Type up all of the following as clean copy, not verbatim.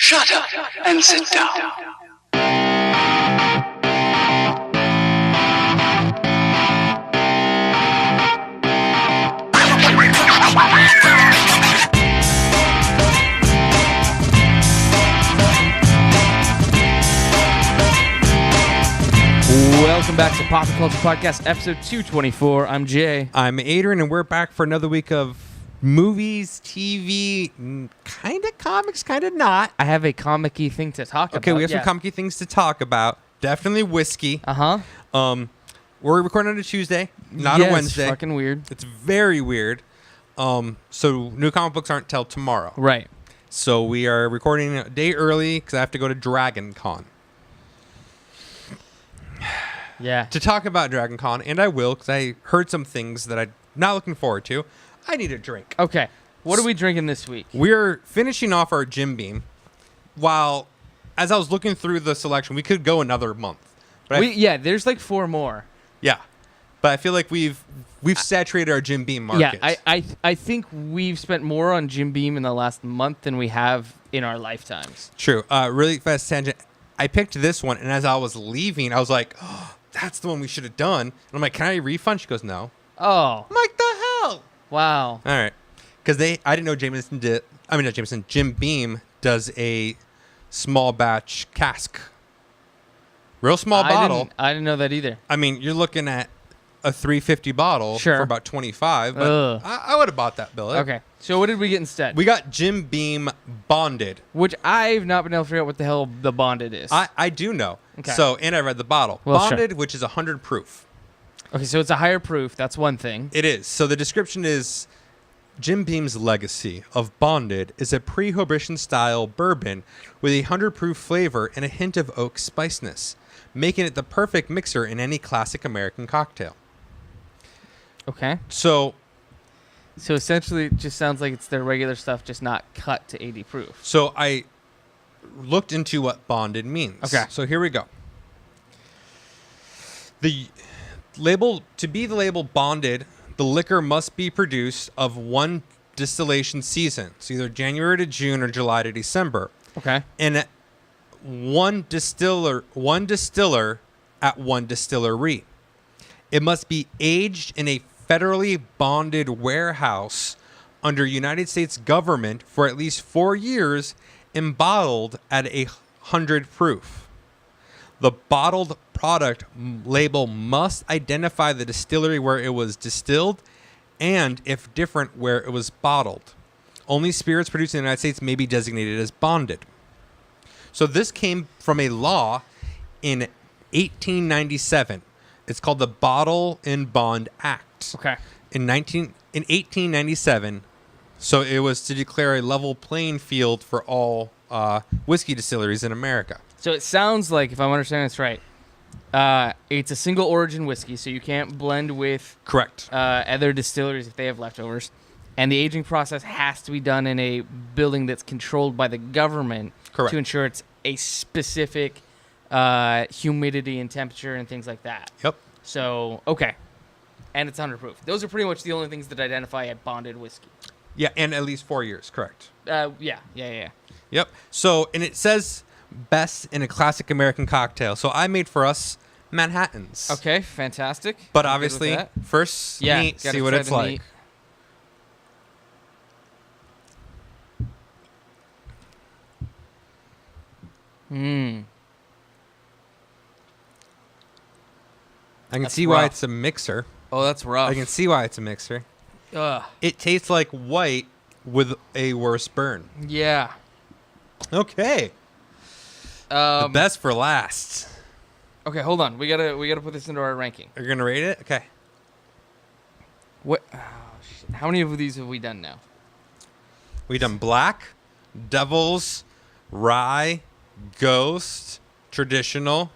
Shut up and sit down. Welcome back to Pop Culture Podcast, episode 224. I'm Jay. I'm Adrian, and we're back for another week of movies, TV, kind of comics, kind of not. I have a comic-y thing to talk about. Okay, we have some comic-y things to talk about. Definitely whiskey. Uh-huh. We're recording on a Tuesday, not Yes, a Wednesday. Fucking weird. It's very weird. So new comic books aren't till tomorrow. Right. So we are recording a day early because I have to go to Dragon Con. Yeah. To talk about Dragon Con, and I will because I heard some things that I'm not looking forward to. I need a drink. Okay. What are we drinking this week? We're finishing off our Jim Beam. While, as I was looking through the selection, we could go another month. But there's like 4 more. yeah, but I feel like we've saturated our Jim Beam market. Yeah, I think we've spent more on Jim Beam in the last month than we have in our lifetimes. True. Really fast tangent. I picked this one, and as I was leaving, I was like, oh, that's the one we should have done. And I'm like, can I refund? She goes, no. Oh. I'm like, the hell? Wow. All right. Because I didn't know Jim Beam does a small batch cask. Real small bottle. I didn't know that either. I mean, you're looking at a $3.50 bottle for about $25, but I would have bought that, Billy. Okay. So what did we get instead? We got Jim Beam Bonded. Which I've not been able to figure out what the hell the Bonded is. I do know. Okay. So, and I read the bottle. Well, Bonded, sure. which is 100 proof. Okay, so it's a higher proof. That's one thing. It is. So the description is, Jim Beam's legacy of Bonded is a pre-Prohibition style bourbon with a 100 proof flavor and a hint of oak spiciness, making it the perfect mixer in any classic American cocktail. Okay. So essentially it just sounds like it's their regular stuff, just not cut to 80 proof. So I looked into what bonded means. Okay. So here we go. To be the label bonded, the liquor must be produced of one distillation season. So either January to June or July to December. Okay. And one distiller at one distillery. It must be aged in a federally bonded warehouse under United States government for at least 4 years and bottled at 100 proof. The bottled product label must identify the distillery where it was distilled and, if different, where it was bottled. Only spirits produced in the United States may be designated as bonded. So this came from a law in 1897. It's called the Bottle and Bond Act. Okay. In 1897, so it was to declare a level playing field for all whiskey distilleries in America. So it sounds like, if I'm understanding this right, it's a single origin whiskey, so you can't blend with Correct. Other distilleries if they have leftovers. And the aging process has to be done in a building that's controlled by the government. Correct. To ensure it's a specific humidity and temperature and things like that. Yep. So, okay. And it's 100 proof. Those are pretty much the only things that identify a bonded whiskey. Yeah, and at least 4 years. Correct. Yeah. Yep. So, and it says best in a classic American cocktail. So I made for us Manhattans. Okay, fantastic. But I'm good obviously, with that. first, Yeah, neat, gotta see what try it's the like. neat. I can That's see why rough. it's a mixer. Oh, that's rough. I can see why it's a mixer. Ugh. It tastes like white with a worse burn. Yeah. Okay. The best for last. Okay, hold on. We gotta put this into our ranking. Are you gonna rate it? Okay. What? Oh, shit. How many of these have we done now? We done black, devils, rye, ghost, traditional.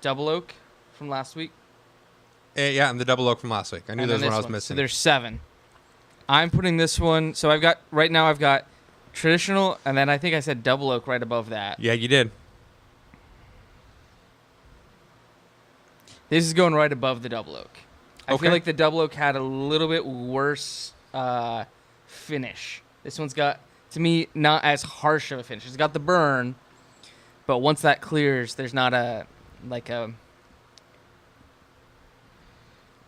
Double oak from last week. Yeah, and the double oak from last week. I knew And there was then one I this was missing. So there's 7. I'm putting this one. So I've got traditional, and then I think I said double oak right above that. Yeah, you did. This is going right above the double oak. I Okay. feel like the double oak had a little bit worse finish. This one's got to me, not as harsh of a finish. It's got the burn, but once that clears, there's not a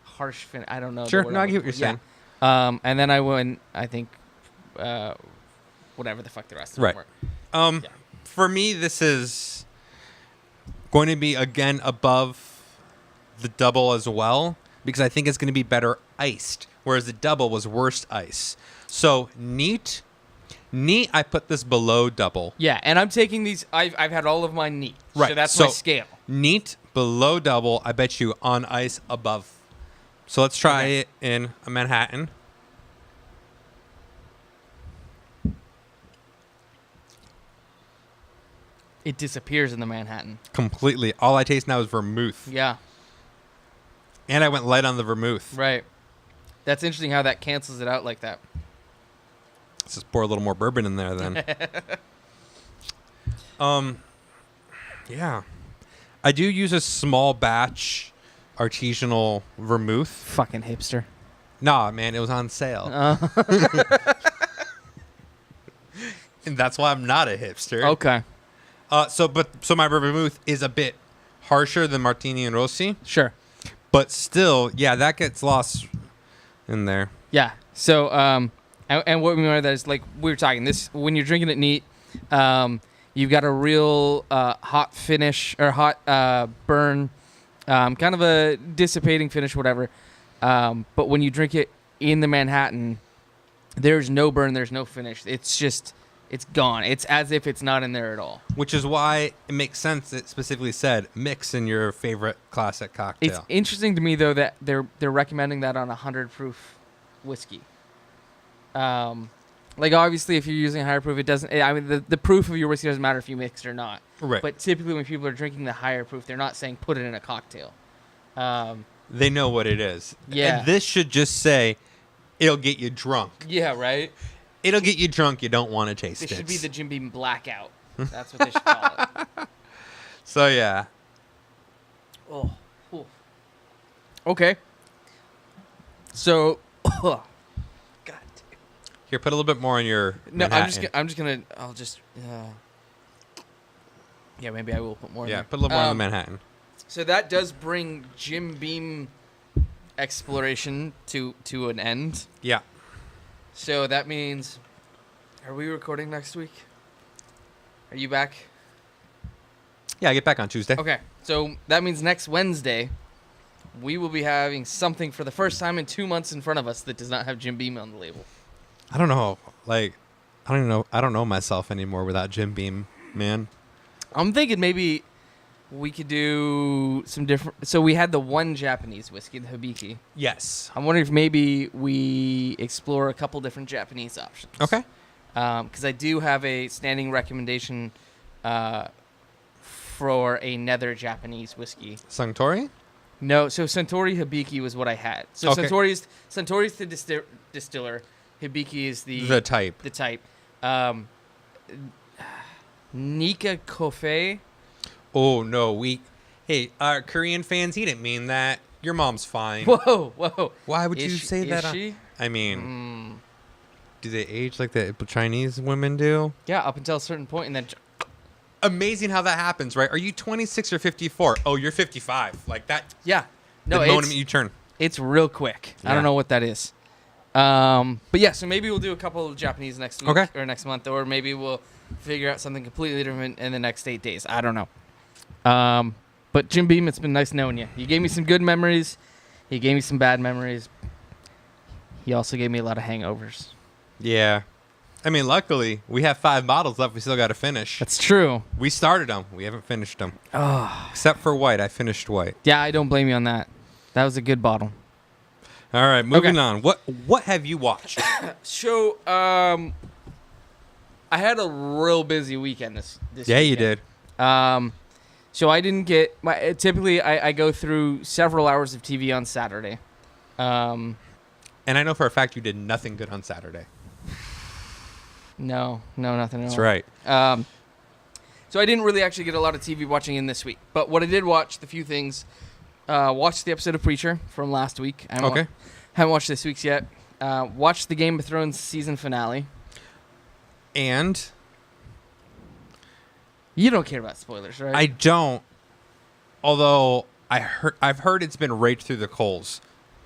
harsh finish. I don't know. Sure, no, I get what you're saying. And then I went, I think, whatever the fuck the rest of them were. For me, this is going to be, again, above the double as well, because I think it's going to be better iced, whereas the double was worst ice. So, neat, I put this below double. Yeah, and I'm taking these, I've had all of mine neat. Right. So that's my scale. Neat, below double, I bet you on ice above. So let's try it in a Manhattan. It disappears in the Manhattan. Completely. All I taste now is vermouth. Yeah. And I went light on the vermouth. Right. That's interesting how that cancels it out like that. Let's just pour a little more bourbon in there then. Yeah. I do use a small batch artisanal vermouth. Fucking hipster. Nah, man, it was on sale. And that's why I'm not a hipster. Okay. So my vermouth is a bit harsher than Martini and Rossi, Sure. but still, yeah, that gets lost in there. Yeah. So, and what we mean by that is, like we were talking, this when you're drinking it neat, you've got a real hot finish or hot burn, kind of a dissipating finish, whatever. But when you drink it in the Manhattan, there's no burn, there's no finish. It's just, it's gone. It's as if it's not in there at all. Which is why it makes sense. It specifically said mix in your favorite classic cocktail. It's interesting to me though that they're recommending that on 100 proof whiskey. Like obviously if you're using higher proof, it doesn't. I mean the proof of your whiskey doesn't matter if you mix it or not. Right. But typically when people are drinking the higher proof, they're not saying put it in a cocktail. They know what it is. Yeah. And this should just say, it'll get you drunk. Yeah. Right. It'll get you drunk. You don't want to taste it. This should be the Jim Beam blackout. That's what they should call it. So yeah. Oh. Ooh. Okay. So. God. Here, put a little bit more on your. No, Manhattan. I'm just gonna. I'll just. Yeah, maybe I will put more. Yeah, in there. put a little more on the Manhattan. So that does bring Jim Beam exploration to an end. Yeah. So that means, are we recording next week? Are you back? Yeah, I get back on Tuesday. Okay, so that means next Wednesday, we will be having something for the first time in 2 months in front of us that does not have Jim Beam on the label. I don't know. Like, I don't even know. I don't know myself anymore without Jim Beam, man. I'm thinking maybe we could do some different. So we had the one Japanese whiskey, the Hibiki. Yes. I'm wondering if maybe we explore a couple different Japanese options. Okay. Because I do have a standing recommendation for another Japanese whiskey. Suntory? No, so Suntory Hibiki was what I had. So Okay. Suntory's the distiller. Hibiki is the type. The type. Nika Kofe. Oh no, hey, our Korean fans, he didn't mean that. Your mom's fine. Whoa. Why would you say is that? She? I mean, do they age like the Chinese women do? Yeah, up until a certain point, and then. Amazing how that happens, right? Are you 26 or 54? Oh, you're 55. Like that. Yeah. No, the moment you turn. It's real quick. I Yeah. don't know what that is. But yeah, so maybe we'll do a couple of Japanese next week or next month, or maybe we'll figure out something completely different in the next 8 days. I don't know. But Jim Beam, it's been nice knowing you. You gave me some good memories. He gave me some bad memories. He also gave me a lot of hangovers. Yeah. I mean, luckily, we have 5 bottles left. We still got to finish. That's true. We started them. We haven't finished them. Oh. Except for white. I finished white. Yeah, I don't blame you on that. That was a good bottle. All right, moving Okay. on. What have you watched? So, I had a real busy weekend this Yeah, you weekend. did. So I didn't get typically I go through several hours of TV on Saturday. And I know for a fact you did nothing good on Saturday. No, nothing at all. That's right. So I didn't really actually get a lot of TV watching in this week. But what I did watch, the few things, watched the episode of Preacher from last week. I haven't watched this week's yet. Watched the Game of Thrones season finale. And You don't care about spoilers, right? I don't. Although I've heard it's been raked through the coals.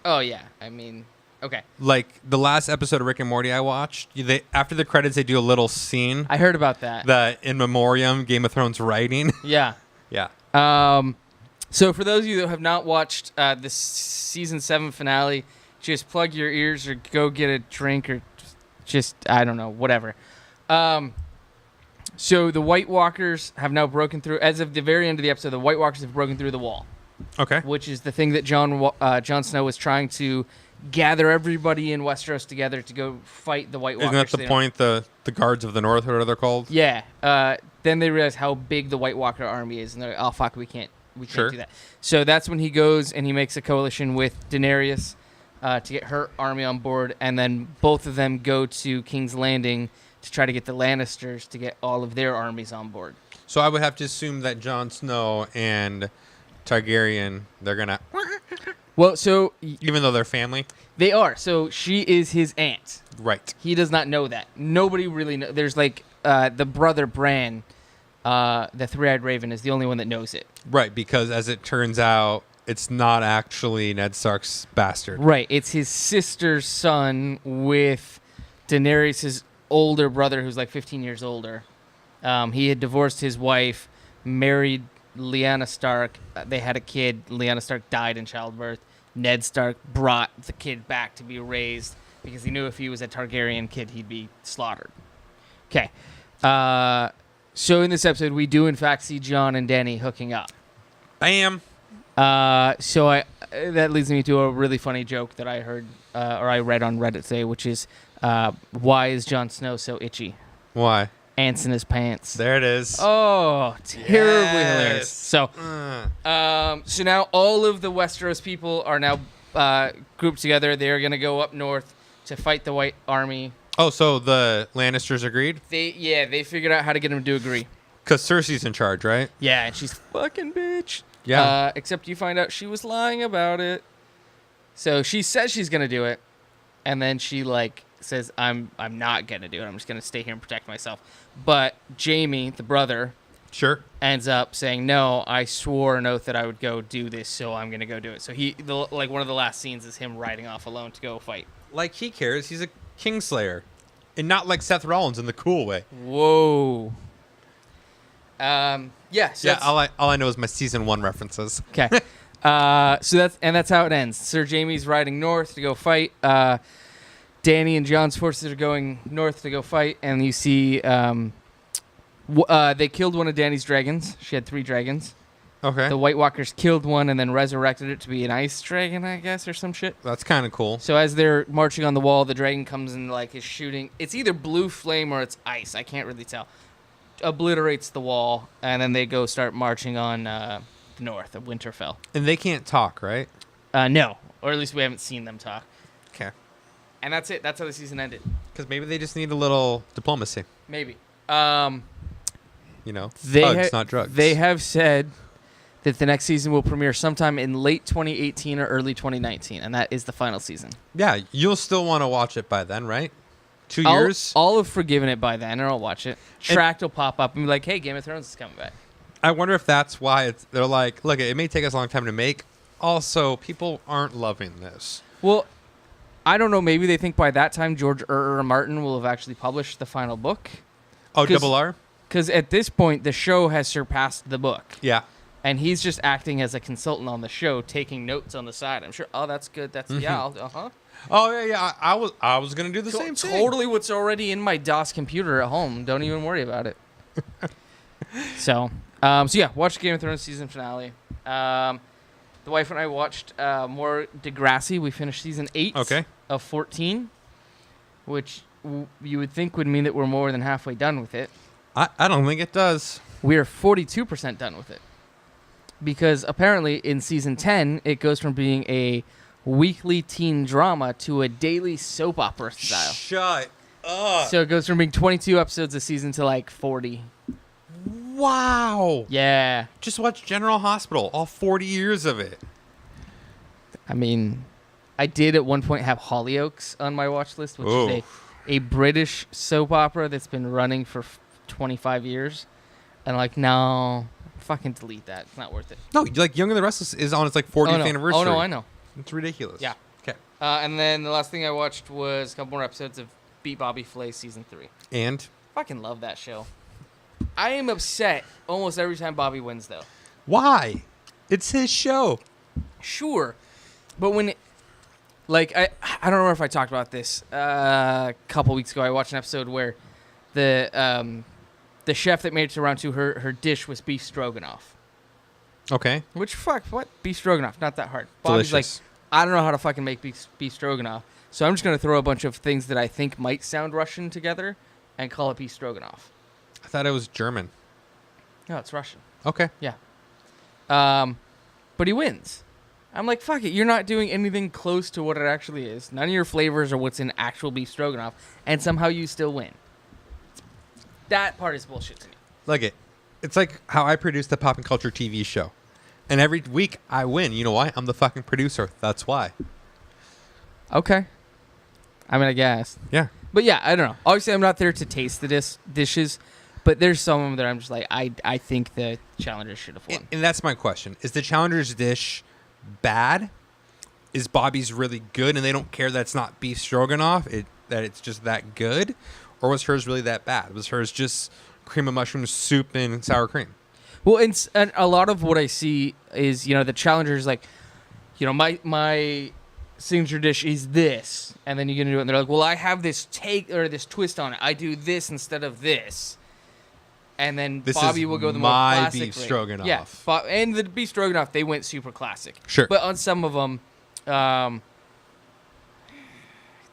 Oh, yeah. I mean, okay. Like the last episode of Rick and Morty I watched, after the credits they do a little scene. I heard about that. The in memoriam Game of Thrones writing. Yeah. Yeah. So for those of you that have not watched the season 7 finale, just plug your ears or go get a drink or just, I don't know, whatever. So the White Walkers have now broken through, as of the very end of the episode, the White Walkers have broken through the wall. Okay. Which is the thing that Jon Snow was trying to gather everybody in Westeros together to go fight the White Walkers. Isn't that the point, the Guards of the North, or what they're called? Yeah. Then they realize how big the White Walker army is, and they're like, oh, fuck, we can't do that. So that's when he goes and he makes a coalition with Daenerys to get her army on board, and then both of them go to King's Landing to try to get the Lannisters to get all of their armies on board. So I would have to assume that Jon Snow and Targaryen, they're going to... Well, so... Even though they're family? They are. So she is his aunt. Right. He does not know that. Nobody really knows. There's like the brother Bran, the Three-Eyed Raven, is the only one that knows it. Right, because as it turns out, it's not actually Ned Stark's bastard. Right. It's his sister's son with Daenerys' older brother who's like 15 years older. He had divorced his wife, married Lyanna Stark. They had a kid. Lyanna Stark died in childbirth. Ned Stark brought the kid back to be raised because he knew if he was a Targaryen kid, he'd be slaughtered. Okay. So in this episode, we do in fact see Jon and Dany hooking up. Bam. So that leads me to a really funny joke that I heard or I read on Reddit today, which is why is Jon Snow so itchy? Why? Ants in his pants. There it is. Oh, terribly Yes. hilarious. So, so now all of the Westeros people are now grouped together. They are going to go up north to fight the White Army. Oh, so the Lannisters agreed? They figured out how to get them to agree. Because Cersei's in charge, right? Yeah, and she's fucking bitch. Yeah. Except you find out she was lying about it. So she says she's going to do it, and then she says I'm not going to do it. I'm just going to stay here and protect myself. But Jaime, the brother, Sure. ends up saying, no, I swore an oath that I would go do this, so I'm going to go do it. So one of the last scenes is him riding off alone to go fight. Like he cares. He's a Kingslayer. And not like Seth Rollins in the cool way. Whoa. So all I know is my season 1 references. Okay. So that's how it ends. Sir Jaime's riding north to go fight. Dany and Jon's forces are going north to go fight, and you see they killed one of Dany's dragons. She had 3 dragons. Okay. The White Walkers killed one and then resurrected it to be an ice dragon, I guess, or some shit. That's kind of cool. So as they're marching on the wall, the dragon comes and is shooting. It's either blue flame or it's ice. I can't really tell. Obliterates the wall, and then they go start marching on the north of Winterfell. And they can't talk, right? No, or at least we haven't seen them talk. Okay. And that's it. That's how the season ended. Because maybe they just need a little diplomacy. Maybe. Hugs, not drugs. They have said that the next season will premiere sometime in late 2018 or early 2019, and that is the final season. Yeah, you'll still want to watch it by then, right? 2 years? I'll have forgiven it by then, and I'll watch it. Tract will pop up and be like, hey, Game of Thrones is coming back. I wonder if that's why they're like, look, it may take us a long time to make. Also, people aren't loving this. Well, I don't know. Maybe they think by that time George R. R. Martin will have actually published the final book. Oh, Double R? Because at this point, the show has surpassed the book. Yeah. And he's just acting as a consultant on the show, taking notes on the side. I'm sure, oh, that's good. That's, yeah, uh-huh. Oh, yeah. I was going to do the same thing. Totally what's already in my DOS computer at home. Don't even worry about it. So yeah, watch Game of Thrones season finale. The wife and I watched more Degrassi. We finished season 8 of 14, which you would think would mean that we're more than halfway done with it. I don't think it does. We are 42% done with it. Because apparently in season 10, it goes from being a weekly teen drama to a daily soap opera style. Shut up. So it goes from being 22 episodes a season to 40. Wow. Yeah. Just watch General Hospital, all 40 years of it. I mean, I did at one point have Hollyoaks on my watch list, which is a British soap opera that's been running for 25 years, and like, no, fucking delete that. It's not worth it. No, like Young and the Restless is on its like 40th anniversary. Oh no, I know. It's ridiculous. Yeah. Okay. And then the last thing I watched was a couple more episodes of Beat Bobby Flay season 3. And Fucking love that show. I am upset almost every time Bobby wins, though. why? It's his show. Sure, but when, like, I don't remember if I talked about this a couple weeks ago. I watched an episode where the chef that made it to round 2, her dish was beef stroganoff. Okay. Which what beef stroganoff? Not that hard. Bobby's Delicious. like, I don't know how to fucking make beef stroganoff, so I'm just gonna throw a bunch of things that I think might sound Russian together and call it beef stroganoff. I thought it was German. No, it's Russian. Okay. Yeah. But he wins. I'm like, fuck it. You're not doing anything close to what it actually is. None of your flavors are what's in actual beef stroganoff, and somehow you still win. That part is bullshit to me. Like it. It's like how I produce the Pop and Culture TV show. And every week I win. You know why? I'm the fucking producer. That's why. Okay. I mean, I guess. Yeah. But yeah, I don't know. Obviously, I'm not there to taste the dishes, but there's some of them that I'm just like, I think the challengers should have won. And that's my question. Is the Challenger's dish bad? Is Bobby's really good and they don't care that it's not beef stroganoff, that it's just that good? Or was hers really that bad? Was hers just cream of mushroom soup and sour cream? Well, and a lot of what I see is, the challengers like, my signature dish is this, and then you're gonna do it, and they're like, well, I have this take or this twist on it. I do this instead of this, and then This Bobby is will go the more my classic beef way. stroganoff. Yeah, and the beef stroganoff, they went super classic. Sure. But on some of them,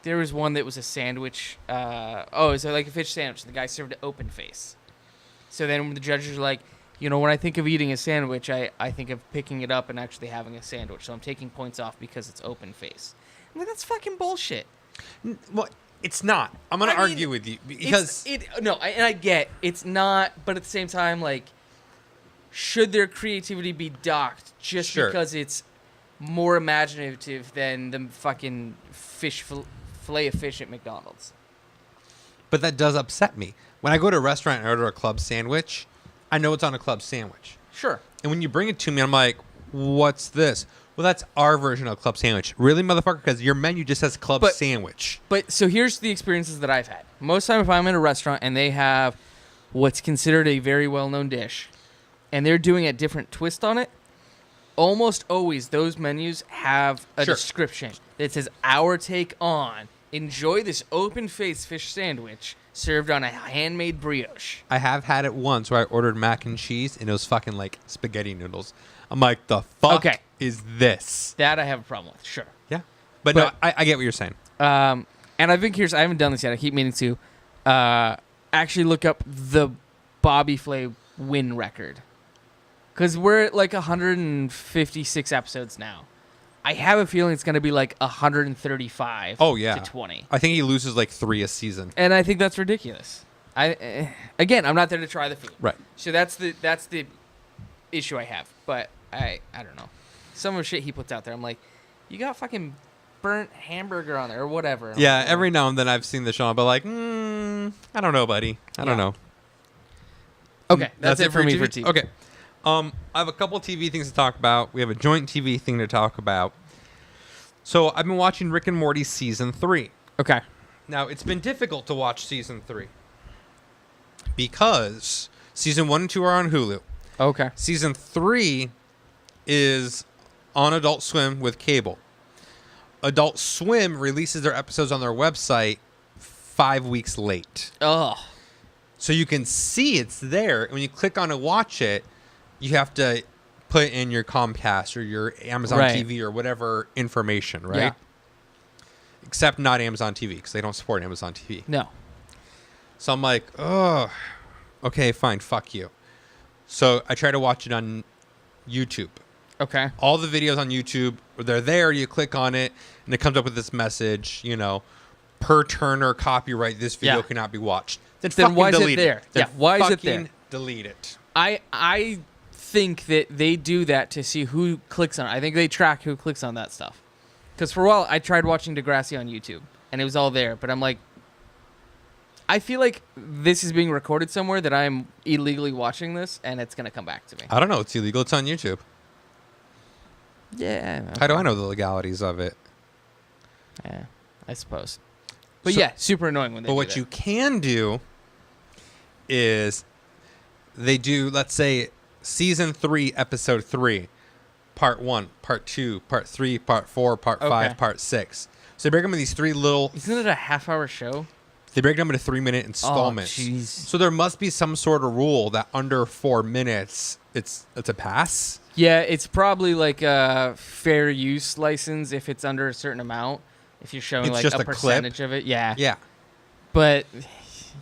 there was one that was a sandwich. It's like a fish sandwich. The guy served it open face. So then the judges are like, when I think of eating a sandwich, I think of picking it up and actually having a sandwich. So I'm taking points off because it's open face. I'm like, that's fucking bullshit. Well, it's not. I'm going to argue with you because... I get it's not, but at the same time, like, should their creativity be docked just because it's more imaginative than the fucking fillet of fish at McDonald's? But that does upset me. When I go to a restaurant and order a club sandwich, I know it's on a club sandwich. Sure. And when you bring it to me, I'm like, what's this? Well, that's our version of a club sandwich. Really, motherfucker? Because your menu just says club sandwich. But so here's the experiences that I've had. Most of the time, if I'm in a restaurant and they have what's considered a very well-known dish, and they're doing a different twist on it, almost always those menus have a description that says, our take on, enjoy this open-faced fish sandwich served on a handmade brioche. I have had it once where I ordered mac and cheese, and it was fucking like spaghetti noodles. I'm like, the fuck is this? That I have a problem with, sure. Yeah. But no, I get what you're saying. And I've been curious. I haven't done this yet. I keep meaning to actually look up the Bobby Flay win record. Because we're at like 156 episodes now. I have a feeling it's going to be like 135 to 20. I think he loses like 3 a season. And I think that's ridiculous. Again, I'm not there to try the food. Right. So that's the issue I have. But I don't know. Some of the shit he puts out there, I'm like, you got fucking burnt hamburger on there or whatever. Yeah, every now and then I've seen the show, but like, I don't know, buddy. I don't know. Okay, that's it for me for TV. Okay. I have a couple TV things to talk about. We have a joint TV thing to talk about. So I've been watching Rick and Morty season 3. Okay. Now, it's been difficult to watch season 3 because season 1 and 2 are on Hulu. Okay. Season 3 is on Adult Swim with cable. Adult Swim releases their episodes on their website 5 weeks late. Ugh. So you can see it's there. And when you click on to watch it, you have to put in your Comcast or your Amazon TV or whatever information, right? Yeah. Except not Amazon TV because they don't support Amazon TV. No. So I'm like, oh, okay, fine, fuck you. So I try to watch it on YouTube. Okay. All the videos on YouTube, they're there. You click on it, and it comes up with this message, per Turner copyright, this video cannot be watched. Then why is it delete there? Then why is it there? Delete it. I think that they do that to see who clicks on it. I think they track who clicks on that stuff. Because for a while, I tried watching Degrassi on YouTube, and it was all there. But I'm like, I feel like this is being recorded somewhere that I'm illegally watching this, and it's gonna come back to me. I don't know. It's illegal. It's on YouTube. Yeah. How do I know the legalities of it? Yeah, I suppose. But So- yeah, super annoying when they But do what that. you can do is they do, let's say, season 3, episode 3, part 1, part 2, part 3, part 4, part 5, Okay. part 6. So they break them into these 3 little. Isn't it a half-hour show? They break them into 3-minute installments. Oh, jeez. So there must be some sort of rule that under 4 minutes, it's a pass. Yeah, it's probably like a fair use license if it's under a certain amount. If you're showing It's like just a a clip? percentage of it, yeah. Yeah. But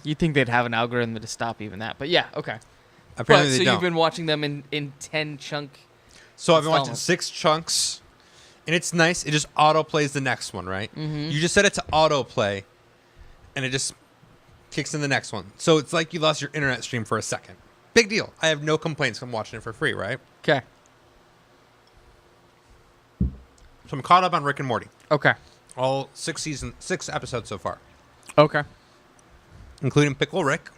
you'd think they'd have an algorithm to stop even that. But yeah, okay. Apparently So they don't. you've been watching them in 10 chunk. So I've been watching installments. 6 chunks, and it's nice. It just auto plays the next one, right? Mhm. You just set it to auto play, and it just kicks in the next one. So it's like you lost your internet stream for a second. Big deal. I have no complaints from watching it for free, right? Okay. So I'm caught up on Rick and Morty. Okay. All 6 episodes so far, Okay. including Pickle Rick.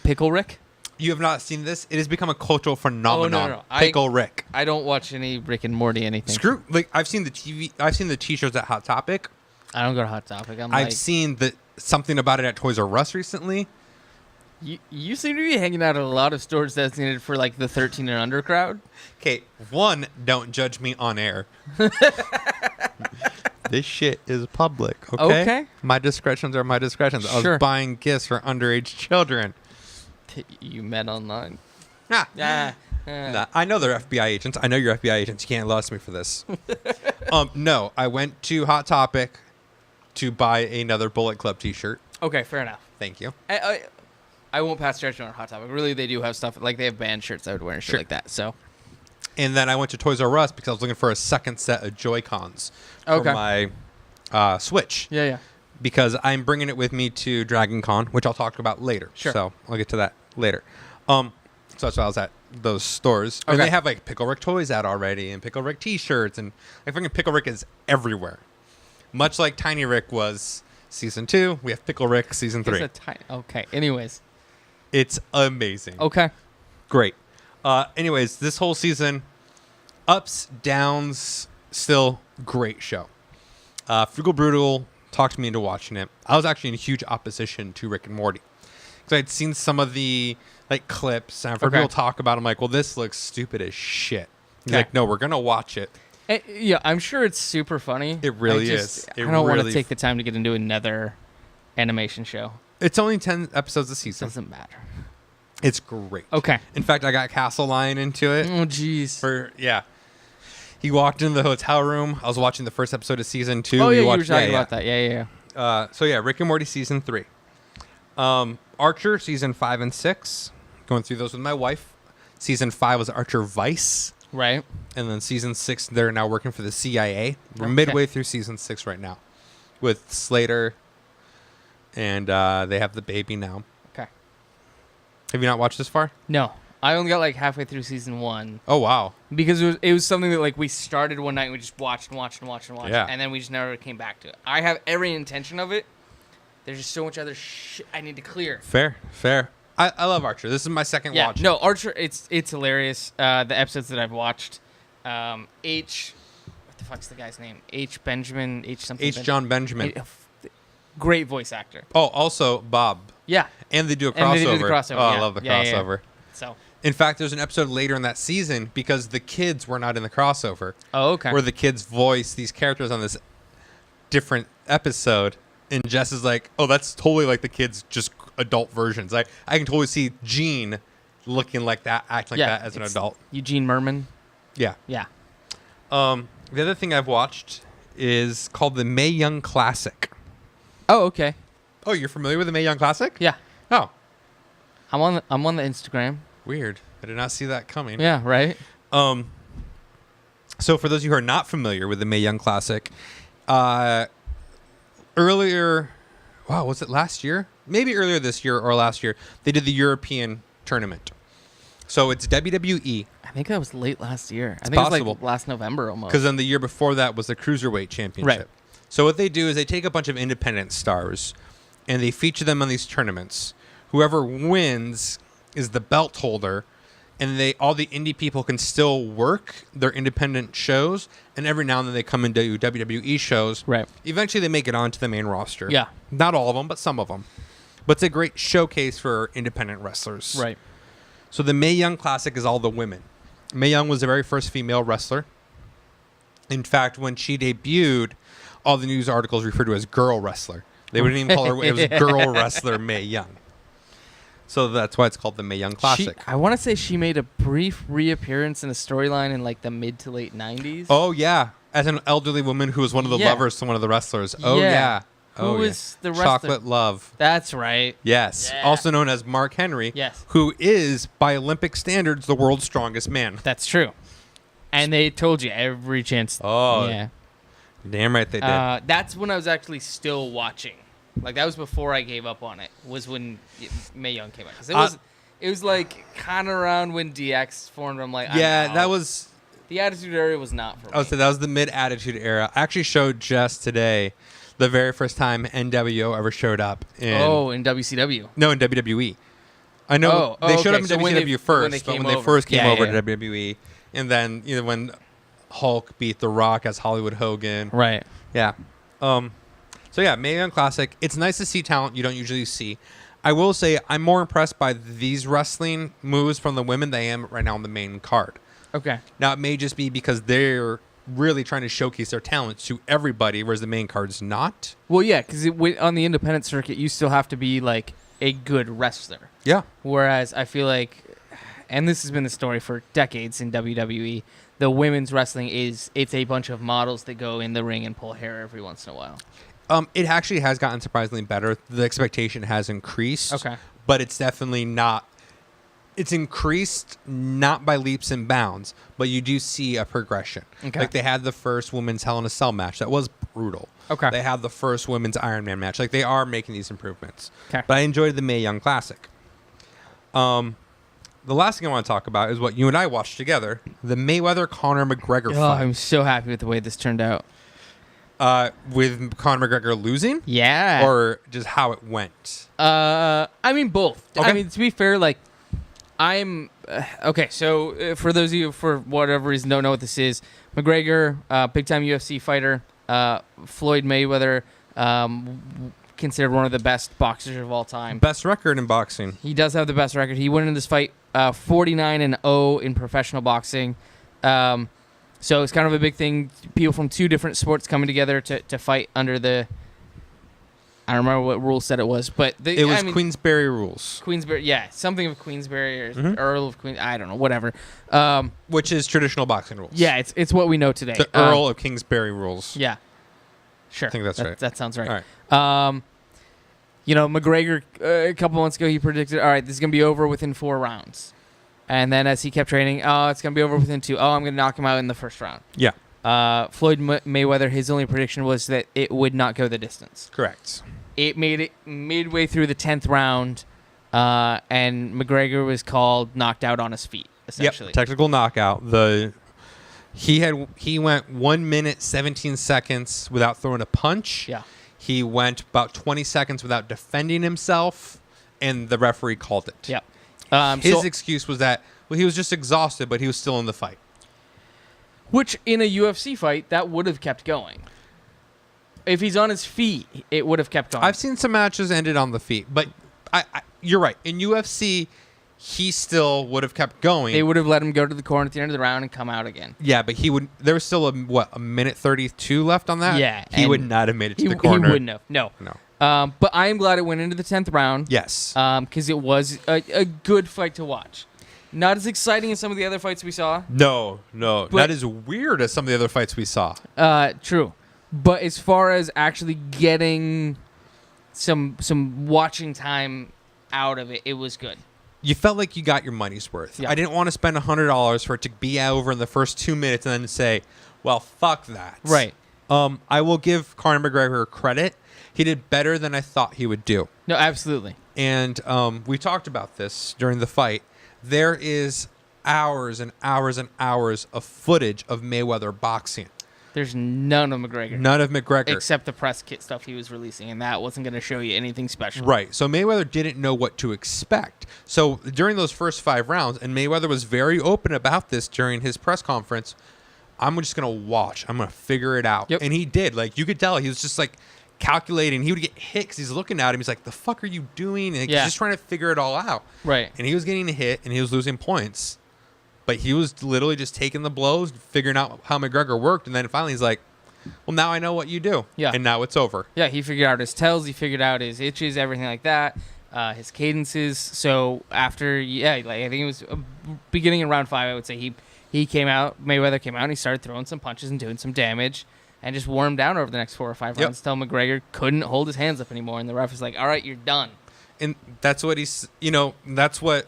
Pickle Rick? You have not seen this. It has become a cultural phenomenon. no. Pickle Rick. I don't watch any Rick and Morty anything. Screw. Like I've seen the TV. I've seen the T-shirts at Hot Topic. I don't go to Hot Topic. I'm I've like, seen something about it at Toys R Us recently. you seem to be hanging out at a lot of stores designated for like the 13 and under crowd. Okay, one, don't judge me on air. This shit is public, okay? Okay. My discretions are my discretions. I Sure. was buying gifts for underage children. You met online. Ah. Yeah. Nah, I know they're FBI agents. I know you're FBI agents. You can't lust me for this. No, I went to Hot Topic to buy another Bullet Club T-shirt. Okay, fair enough. Thank you. I won't pass judgment on Hot Topic. Really, they do have stuff like they have band shirts I would wear and shit Sure. like that. So And then I went to Toys R Us because I was looking for a second set of Joy-Cons Okay. for my Switch. yeah. Because I'm bringing it with me to Dragon Con, which I'll talk about later. Sure. So I'll get to that later. So that's why I was at those stores. And Okay. they have like Pickle Rick toys out already and Pickle Rick T-shirts. And like fucking Pickle Rick is everywhere. Much like Tiny Rick was season 2, we have Pickle Rick season 3. Okay. Anyways. It's amazing. Okay. Great. Anyways, this whole season, ups, downs, still great show. Frugal Brutal talked me into watching it. I was actually in huge opposition to Rick and Morty because I'd seen some of the like clips and I've heard Okay. people talk about it. I'm like, well, this looks stupid as shit. He's Okay. like, no, we're gonna watch it. Yeah, I'm sure it's super funny. It really I just- is. It I don't want to really take the time to get into another animation show. It's only 10 episodes a season. Doesn't matter. It's great. Okay. In fact, I got Castle Lion into it. Oh, jeez. He walked into the hotel room. I was watching the first episode of season 2. Oh, yeah, you watched, were talking about that. Yeah. Rick and Morty season 3. Archer season 5 and 6. Going through those with my wife. Season 5 was Archer Vice. Right. And then season 6, they're now working for the CIA. We're Okay. midway through season 6 right now. With Slater. And they have the baby now. Okay. Have you not watched this far? No, I only got like halfway through season 1 Oh, wow. because it was something that like we started one night and we just watched, Yeah. and then we just never came back to it. I have every intention of it. There's just so much other shit I need to clear. Fair. I love Archer. This is my second Yeah, watch. no, Archer, it's hilarious. The episodes that I've watched, what the fuck's the guy's name? Benjamin, something. John Benjamin. Great voice actor. Oh, also Bob. Yeah. And they do a crossover. And they do the crossover, Oh, I yeah. love the Yeah, yeah, yeah. crossover. So. In fact, there's an episode later in that season because the kids were not in the crossover. Oh, okay. Where the kids voice these characters on this different episode. And Jess is like, oh, that's totally like the kids, just adult versions. I can totally see Gene looking like that, acting like that as an it's adult. Eugene Merman. Yeah. Yeah. The other thing I've watched is called the Mae Young Classic. Oh, okay. Oh, you're familiar with the Mae Young Classic? Yeah. Oh, I'm on the Instagram. weird. I did not see that coming. Yeah, right. So for those of you who are not familiar with the Mae Young Classic, earlier, was it last year? Maybe earlier this year or last year, they did the European tournament. So it's WWE. I think that was late last year. I think it was possible. like last November almost. Because then the year before that was the Cruiserweight Championship. Right. So what they do is they take a bunch of independent stars and they feature them on these tournaments. Whoever wins is the belt holder, and all the indie people can still work their independent shows, and every now and then they come into WWE shows. Right. Eventually they make it onto the main roster. Yeah. Not all of them, but some of them. But it's a great showcase for independent wrestlers. Right. So the Mae Young Classic is all the women. Mae Young was the very first female wrestler. In fact, when she debuted, all the news articles referred to as girl wrestler. They wouldn't even call her. It was girl wrestler Mae Young. So that's why it's called the Mae Young Classic. I want to say she made a brief reappearance in a storyline in like the mid to late 90s. Oh, yeah. As an elderly woman who was one of the lovers to one of the wrestlers. Oh, yeah. Who was the wrestler? Chocolate Love. That's right. Yes. Yeah. Also known as Mark Henry. Yes. Who is, by Olympic standards, the world's strongest man. That's true. And they told you every chance. Oh. Yeah. Damn right they did. That's when I was actually still watching. Like, that was before I gave up on it, was when Mae Young came out. 'Cause it was like kind of around when DX formed. I'm like, yeah, that was... The Attitude Era was not for me. Oh, so that was the mid-Attitude Era. I actually showed just today the very first time NWO ever showed up. In WCW. No, in WWE. I know they showed up in WCW first, but when they first came over to WWE, and then when Hulk beat The Rock as Hollywood Hogan. Right. Yeah. So yeah, Mae Young Classic. It's nice to see talent you don't usually see. I will say I'm more impressed by these wrestling moves from the women than I am right now on the main card. Okay. Now it may just be because they're really trying to showcase their talent to everybody, whereas the main card's not. Well, yeah, because on the independent circuit, you still have to be like a good wrestler. Yeah. Whereas I feel like, and this has been the story for decades in WWE, the women's wrestling it's a bunch of models that go in the ring and pull hair every once in a while. It actually has gotten surprisingly better. The expectation has increased. Okay. But it's definitely not. It's increased not by leaps and bounds, but you do see a progression. Okay. Like they had the first women's Hell in a Cell match. That was brutal. Okay. They had the first women's Iron Man match. Like they are making these improvements. Okay. But I enjoyed the Mae Young Classic. The last thing I want to talk about is what you and I watched together, the Mayweather-Conor McGregor fight. I'm so happy with the way this turned out. With Conor McGregor losing? Yeah. Or just how it went? I mean, both. Okay. I mean, to be fair, like, I'm... okay, so for those of you, for whatever reason, don't know what this is, McGregor, big-time UFC fighter, Floyd Mayweather, considered one of the best boxers of all time. Best record in boxing. He does have the best record. He went in this fight 49-0 in professional boxing. So it's kind of a big thing. People from two different sports coming together to fight under the... I don't remember what rule said it was, but... It was Queensberry rules. Queensberry, yeah. Something of Queensberry or Earl of Queen... I don't know, whatever. Which is traditional boxing rules. Yeah, it's what we know today. The Earl of Kingsbury rules. Yeah. Sure. I think that's right. That sounds right. All right. McGregor, a couple months ago, he predicted, all right, this is going to be over within 4 rounds. And then as he kept training, it's going to be over within 2. I'm going to knock him out in the first round. Yeah. Floyd Mayweather, his only prediction was that it would not go the distance. Correct. It made it midway through the 10th round, and McGregor was called knocked out on his feet, essentially. Yep. Technical knockout. He went 1 minute 17 seconds without throwing a punch. Yeah. He went about 20 seconds without defending himself, and the referee called it. Yeah. His excuse was that he was just exhausted, but he was still in the fight. Which, in a UFC fight, that would have kept going. If he's on his feet, it would have kept going. I've seen some matches ended on the feet, but you're right. In UFC, he still would have kept going. They would have let him go to the corner at the end of the round and come out again. Yeah, but he would. There was still a minute 32 left on that. Yeah, he would not have made it to the corner. He wouldn't have. No. But I am glad it went into the 10th round. Yes. Because it was a good fight to watch. Not as exciting as some of the other fights we saw. No. Not as weird as some of the other fights we saw. True. But as far as actually getting some watching time out of it, it was good. You felt like you got your money's worth. Yeah. I didn't want to spend $100 for it to be over in the first 2 minutes and then say, well, fuck that. Right. I will give Conor McGregor credit. He did better than I thought he would do. No, absolutely. And we talked about this during the fight. There is hours and hours and hours of footage of Mayweather boxing. There's none of McGregor. None of McGregor. Except the press kit stuff he was releasing, and that wasn't going to show you anything special. Right. So Mayweather didn't know what to expect. So during those first 5 rounds, and Mayweather was very open about this during his press conference, I'm just going to watch. I'm going to figure it out. Yep. And he did. Like, you could tell he was just like calculating. He would get hit because he's looking at him. He's like, the fuck are you doing? And he's just trying to figure it all out. Right. And he was getting hit and he was losing points. But he was literally just taking the blows, figuring out how McGregor worked. And then finally he's like, well, now I know what you do. Yeah. And now it's over. Yeah, he figured out his tells. He figured out his itches, everything like that, his cadences. So after, I think it was beginning in round 5, I would say he came out, Mayweather came out, and he started throwing some punches and doing some damage and just wore him down over the next 4 or 5 rounds until McGregor couldn't hold his hands up anymore. And the ref was like, all right, you're done. And that's what that's what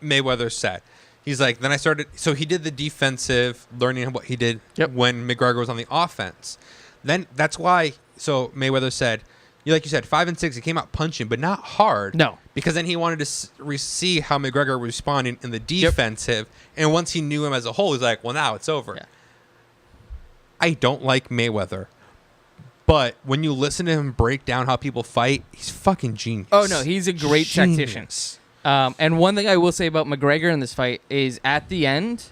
Mayweather said. He's like, then I started, so he did the defensive, learning what he did when McGregor was on the offense. Then that's why, so Mayweather said, like you said, 5 and 6, he came out punching, but not hard. No. Because then he wanted to see how McGregor was responding in the defensive. And once he knew him as a whole, he's like, well, now it's over. Yeah. I don't like Mayweather. But when you listen to him break down how people fight, he's fucking genius. Oh, no, he's a great tactician. And one thing I will say about McGregor in this fight is at the end,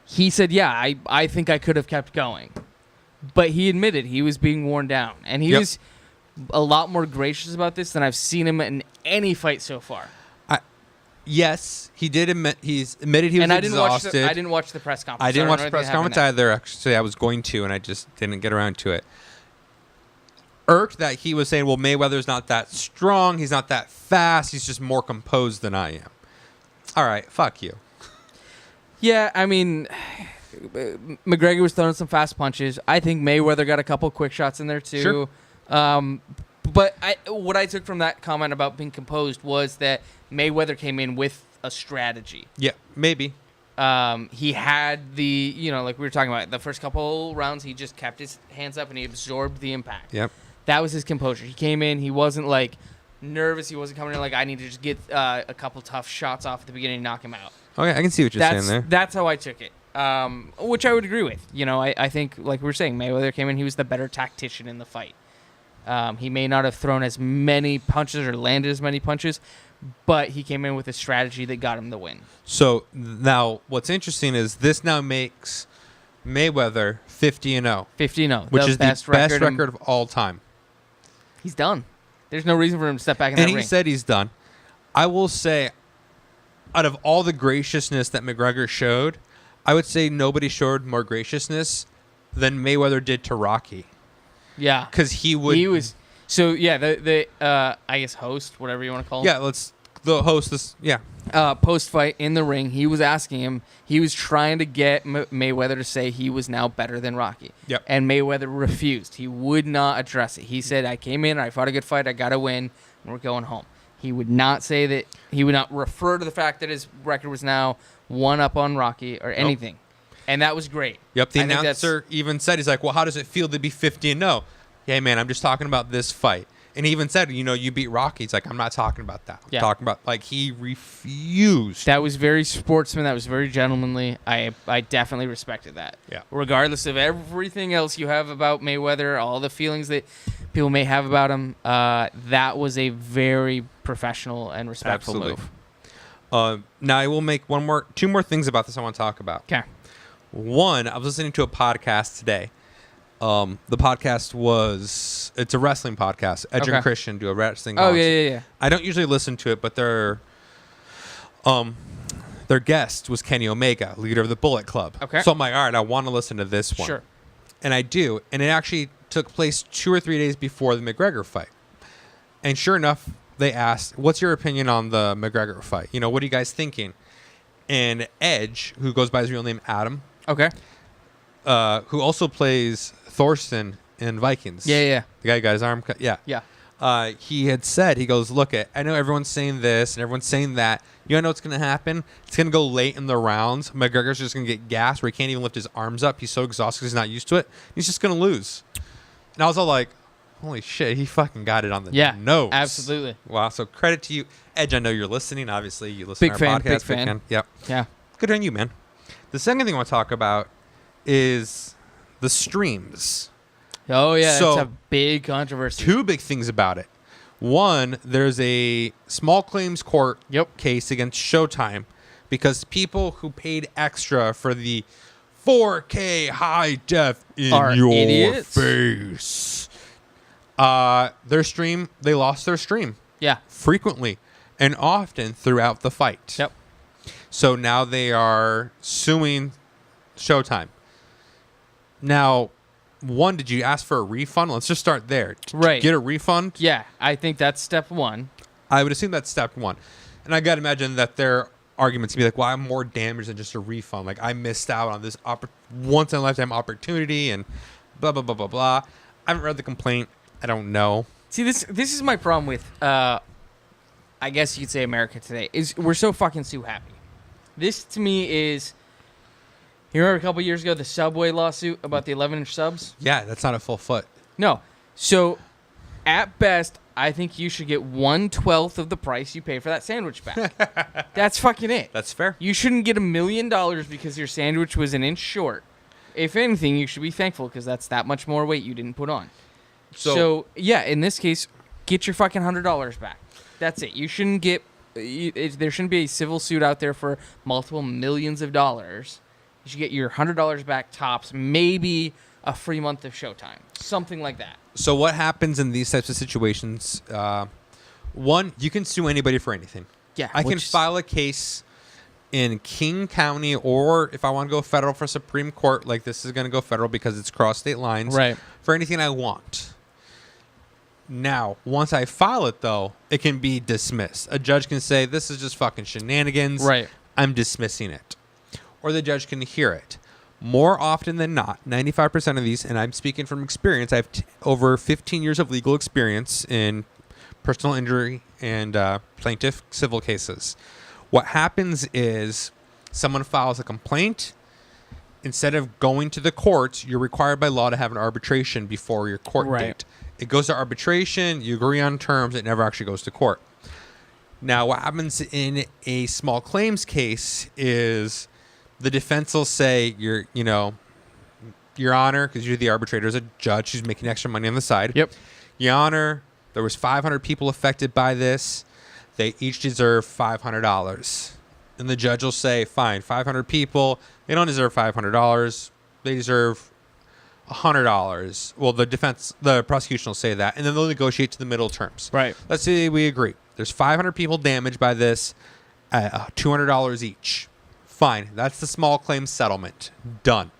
he said, yeah, I think I could have kept going. But he admitted he was being worn down. And he was a lot more gracious about this than I've seen him in any fight so far. Yes, he did admit, he's admitted he was exhausted. I didn't watch the press conference. I didn't watch the press conference either. Actually, I was going to, and I just didn't get around to it. Irked that he was saying, well, Mayweather's not that strong. He's not that fast. He's just more composed than I am. All right, fuck you. Yeah, I mean, McGregor was throwing some fast punches. I think Mayweather got a couple quick shots in there, too. Sure. But what I took from that comment about being composed was that Mayweather came in with a strategy. Yeah, maybe. He had the, like we were talking about, the first couple rounds, he just kept his hands up and he absorbed the impact. Yep. That was his composure. He came in, he wasn't like nervous. He wasn't coming in like, I need to just get a couple tough shots off at the beginning and knock him out. Okay, I can see what you're saying there. That's how I took it, which I would agree with. I think, like we were saying, Mayweather came in, he was the better tactician in the fight. He may not have thrown as many punches or landed as many punches, but he came in with a strategy that got him the win. So now what's interesting is this now makes Mayweather 50-0. 50-0. Which is the best record of all time. He's done. There's no reason for him to step back in that ring. And he said he's done. I will say, out of all the graciousness that McGregor showed, I would say nobody showed more graciousness than Mayweather did to Rocky. Yeah. Because he was... So, yeah, the I guess host, whatever you want to call him. Yeah, the host is... Yeah. Post-fight in the ring, he was asking him, he was trying to get Mayweather to say he was now better than Rocky. Yep. And Mayweather refused. He would not address it. He said, I came in, I fought a good fight, I got to win, and we're going home. He would not say that, he would not refer to the fact that his record was now one up on Rocky or anything. Nope. And that was great. Yep, the announcer even said, he's like, well, how does it feel to be 50-0? Hey, man, I'm just talking about this fight. And he even said, you beat Rocky. He's like, I'm not talking about that. I'm talking about, he refused. That was very sportsman. That was very gentlemanly. I definitely respected that. Yeah. Regardless of everything else you have about Mayweather, all the feelings that people may have about him, that was a very professional and respectful move. Now, I will make two more things about this I want to talk about. Okay. One, I was listening to a podcast today. The podcast it's a wrestling podcast. Edge and Christian do a wrestling podcast. Oh, yeah. I don't usually listen to it, but their guest was Kenny Omega, leader of the Bullet Club. Okay. So I'm like, all right, I want to listen to this one. Sure. And I do. And it actually took place 2 or 3 days before the McGregor fight. And sure enough, they asked, what's your opinion on the McGregor fight? What are you guys thinking? And Edge, who goes by his real name, Adam. Okay. Who also plays Thorsten in Vikings. Yeah. The guy who got his arm cut. Yeah. Yeah. He had said, he goes, look, I know everyone's saying this and everyone's saying that. You know what's going to happen? It's going to go late in the rounds. McGregor's just going to get gassed where he can't even lift his arms up. He's so exhausted because he's not used to it. He's just going to lose. And I was all like, holy shit, he fucking got it on the nose. Absolutely. Wow. So credit to you. Edge, I know you're listening. Obviously, you listen to our podcast. Big fan. Yep. Yeah. Good on you, man. The second thing I want to talk about is the streams. Oh, yeah. So, it's a big controversy. Two big things about it. One, there's a small claims court case against Showtime because people who paid extra for the 4K high def in your idiots. face. They lost their stream. Yeah. Frequently and often throughout the fight. Yep. So now they are suing Showtime. Now, one, did you ask for a refund? Let's just start there. Right. Get a refund? Yeah, I think that's step one. I would assume that's step one. And I got to imagine that their arguments be like, well, I'm more damaged than just a refund. Like, I missed out on this once-in-a-lifetime opportunity and blah, blah, blah, blah, blah. I haven't read the complaint. I don't know. See, this is my problem with, I guess you could say America today, is we're so fucking sue happy. This, to me, is... You remember a couple years ago, the Subway lawsuit about the 11-inch subs? Yeah, that's not a full foot. No. So, at best, I think you should get 1/12 of the price you pay for that sandwich back. That's fucking it. That's fair. You shouldn't get $1 million because your sandwich was an inch short. If anything, you should be thankful because that's that much more weight you didn't put on. So yeah, in this case, get your fucking $100 back. That's it. You shouldn't get... there shouldn't be a civil suit out there for multiple millions of dollars. You should get your $100 back tops, maybe a free month of Showtime, something like that. So what happens in these types of situations? One, you can sue anybody for anything. Yeah, I can file a case in King County, or if I want to go federal for Supreme Court, like this is going to go federal because it's cross state lines, right? For anything I want. Now, once I file it, though, it can be dismissed. A judge can say, this is just fucking shenanigans. Right. I'm dismissing it. Or the judge can hear it. More often than not, 95% of these, and I'm speaking from experience, I have over 15 years of legal experience in personal injury and plaintiff civil cases. What happens is someone files a complaint. Instead of going to the courts, you're required by law to have an arbitration before your court date. It goes to arbitration, you agree on terms, it never actually goes to court. Now, what happens in a small claims case is the defense will say, Your Honor, because you're the arbitrator as a judge who's making extra money on the side. Yep. Your Honor, there was 500 people affected by this. They each deserve $500. And the judge will say, fine, 500 people, they don't deserve $500. They deserve $100. Well, the prosecution will say that, and then they'll negotiate to the middle terms. Right. Let's say we agree. There's 500 people damaged by this at $200 each. Fine. That's the small claim settlement. Done.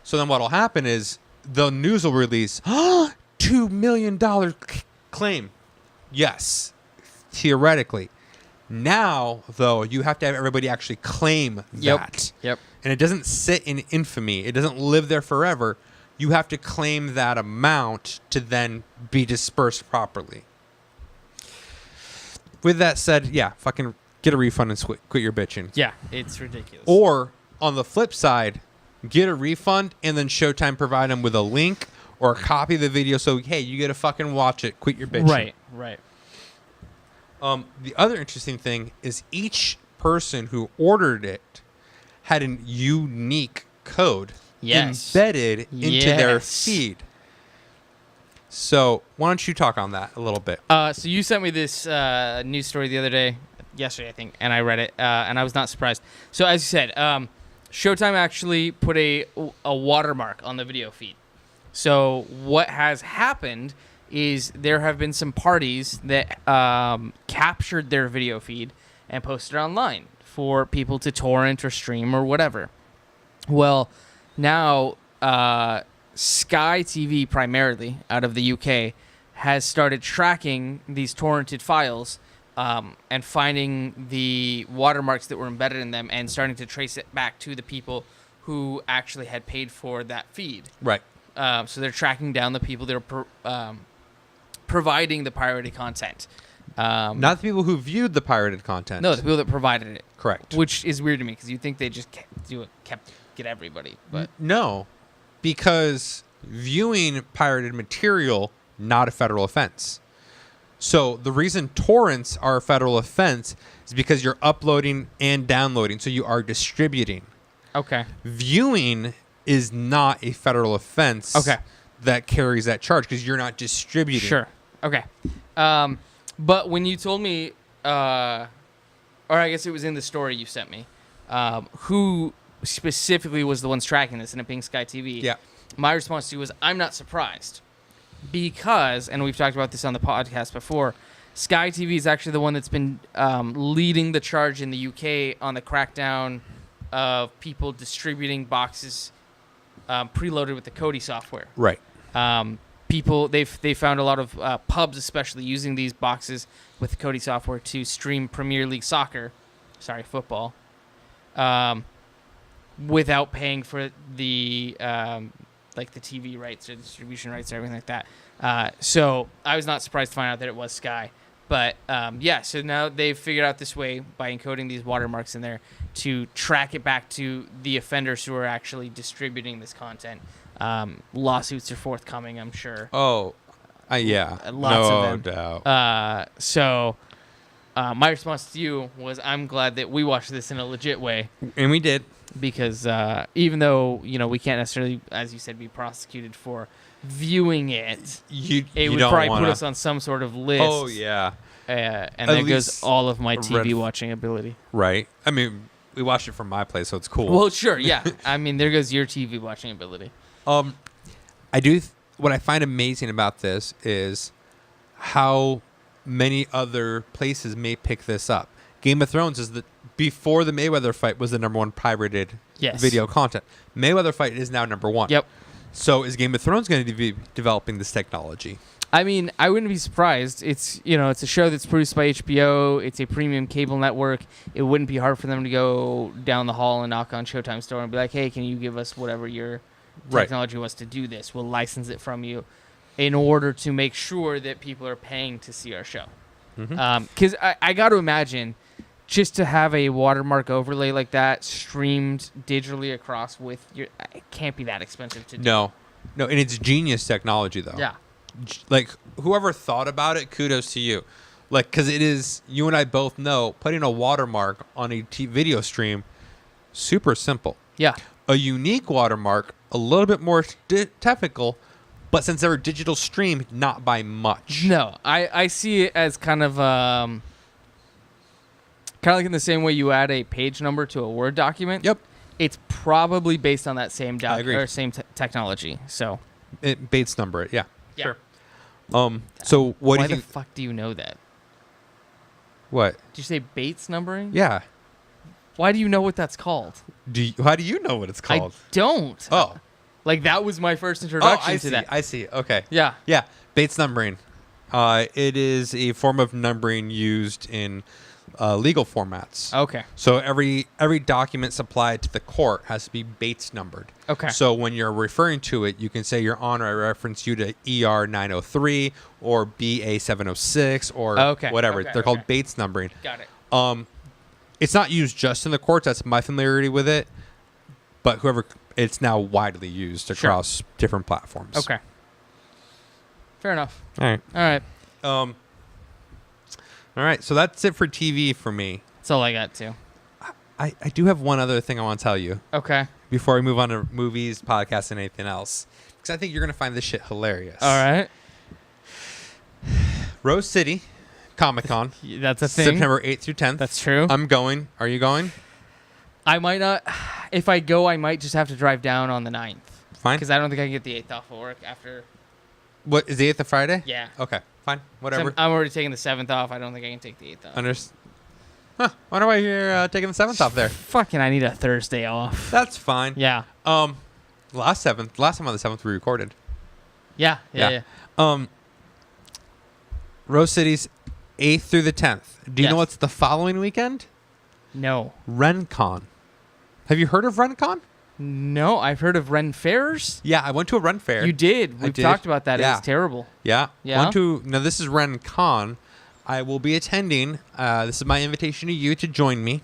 So then what'll happen is the news will release, $2 million claim. Yes. Theoretically. Now, though, you have to have everybody actually claim that. Yep. And it doesn't sit in infamy. It doesn't live there forever. You have to claim that amount to then be dispersed properly. With that said, yeah, fucking get a refund and quit your bitching. Yeah, it's ridiculous. Or, on the flip side, get a refund and then Showtime provide them with a link or a copy of the video so, hey, you get to fucking watch it. Quit your bitching. Right. The other interesting thing is each person who ordered it had a unique code embedded into their feed. So why don't you talk on that a little bit? So you sent me this news story the other day, yesterday I think, and I read it, and I was not surprised. So as you said, Showtime actually put a watermark on the video feed. So what has happened is there have been some parties that captured their video feed and posted it online for people to torrent or stream or whatever. Well, now Sky TV, primarily out of the UK, has started tracking these torrented files and finding the watermarks that were embedded in them and starting to trace it back to the people who actually had paid for that feed. Right. So they're tracking down the people that are providing the pirated content. Not the people who viewed the pirated content. No, the people that provided it. Correct. Which is weird to me because you think they just get everybody, but no, because viewing pirated material, not a federal offense. So the reason torrents are a federal offense is because you're uploading and downloading, so you are distributing. Okay. Viewing is not a federal offense. Okay. That carries that charge because you're not distributing. Sure. Okay. But when you told me, or I guess it was in the story you sent me, who specifically was the ones tracking this, and it being Sky TV. Yeah. My response to you was, I'm not surprised because, and we've talked about this on the podcast before, Sky TV is actually the one that's been leading the charge in the UK on the crackdown of people distributing boxes preloaded with the Kodi software. Right. People they found a lot of pubs especially using these boxes with the Kodi software to stream Premier League football, without paying for the like the TV rights or distribution rights or everything like that. So I was not surprised to find out that it was Sky. But so now they've figured out this way by encoding these watermarks in there to track it back to the offenders who are actually distributing this content. Lawsuits are forthcoming, I'm sure. Oh, yeah. Lots no of them. doubt. So my response to you was, I'm glad that we watched this in a legit way. And we did. Because even though, we can't necessarily, as you said, be prosecuted for viewing it, it would probably put us on some sort of list. Oh, yeah. And there goes all of my TV watching ability. Right. I mean, we watched it from my place, so it's cool. Well, sure, yeah. I mean, there goes your TV watching ability. What I find amazing about this is how many other places may pick this up. Game of Thrones is before the Mayweather fight was the number one pirated video content. Mayweather fight is now number one. Yep. So is Game of Thrones going to be developing this technology? I mean, I wouldn't be surprised. It's it's a show that's produced by HBO. It's a premium cable network. It wouldn't be hard for them to go down the hall and knock on Showtime's door and be like, "Hey, can you give us whatever your technology was to do this? We'll license it from you," in order to make sure that people are paying to see our show. Because I got to imagine, just to have a watermark overlay like that streamed digitally across with it can't be that expensive to do. No, and it's genius technology though. Yeah. Like whoever thought about it, kudos to you. Like, because it is, you and I both know, putting a watermark on a video stream, super simple. Yeah. A unique watermark, a little bit more technical, but since they're a digital stream, not by much. No, I see it as kind of like in the same way you add a page number to a Word document. Yep. It's probably based on that same I agree. or same technology. So It Bates number it, yeah. Yeah. Sure. So what do why you think? the fuck do you know that? What? Did you say Bates numbering? Yeah. Why do you know what that's called? How do you know what it's called? I don't. Oh. Like that was my first introduction to that. I see. Okay. Yeah. Yeah. Bates numbering. It is a form of numbering used in legal formats. Okay. So every document supplied to the court has to be Bates numbered. Okay. So when you're referring to it, you can say, Your Honor, I reference you to ER 903 or BA 706 or whatever. Okay. They're called Bates numbering. Got it. It's not used just in the courts. That's my familiarity with it. But it's now widely used across different platforms. Okay. Fair enough. All right. All right. All right. So that's it for TV for me. That's all I got too. I do have one other thing I want to tell you Okay. before we move on to movies, podcasts, and anything else. Because I think you're going to find this shit hilarious. All right. Rose City Comic-Con. That's a thing. September 8th through 10th. That's true. I'm going. Are you going? I might not. If I go, I might just have to drive down on the 9th. Fine. Because I don't think I can get the 8th off of work after. What, is the 8th a Friday? Yeah. Okay. Fine. Whatever. I'm already taking the 7th off. I don't think I can take the 8th off. Wonder why you're taking the 7th off there. Fucking, I need a Thursday off. That's fine. Yeah. Last time on the 7th we recorded. Yeah. Rose City's 8th through the 10th. Do you know what's the following weekend? No. RenCon. Have you heard of RenCon? No, I've heard of Ren Fairs. Yeah, I went to a Ren Fair. You did. We've talked about that. Yeah. It was terrible. Yeah. Yeah. Now this is RenCon. I will be attending. This is my invitation to you to join me.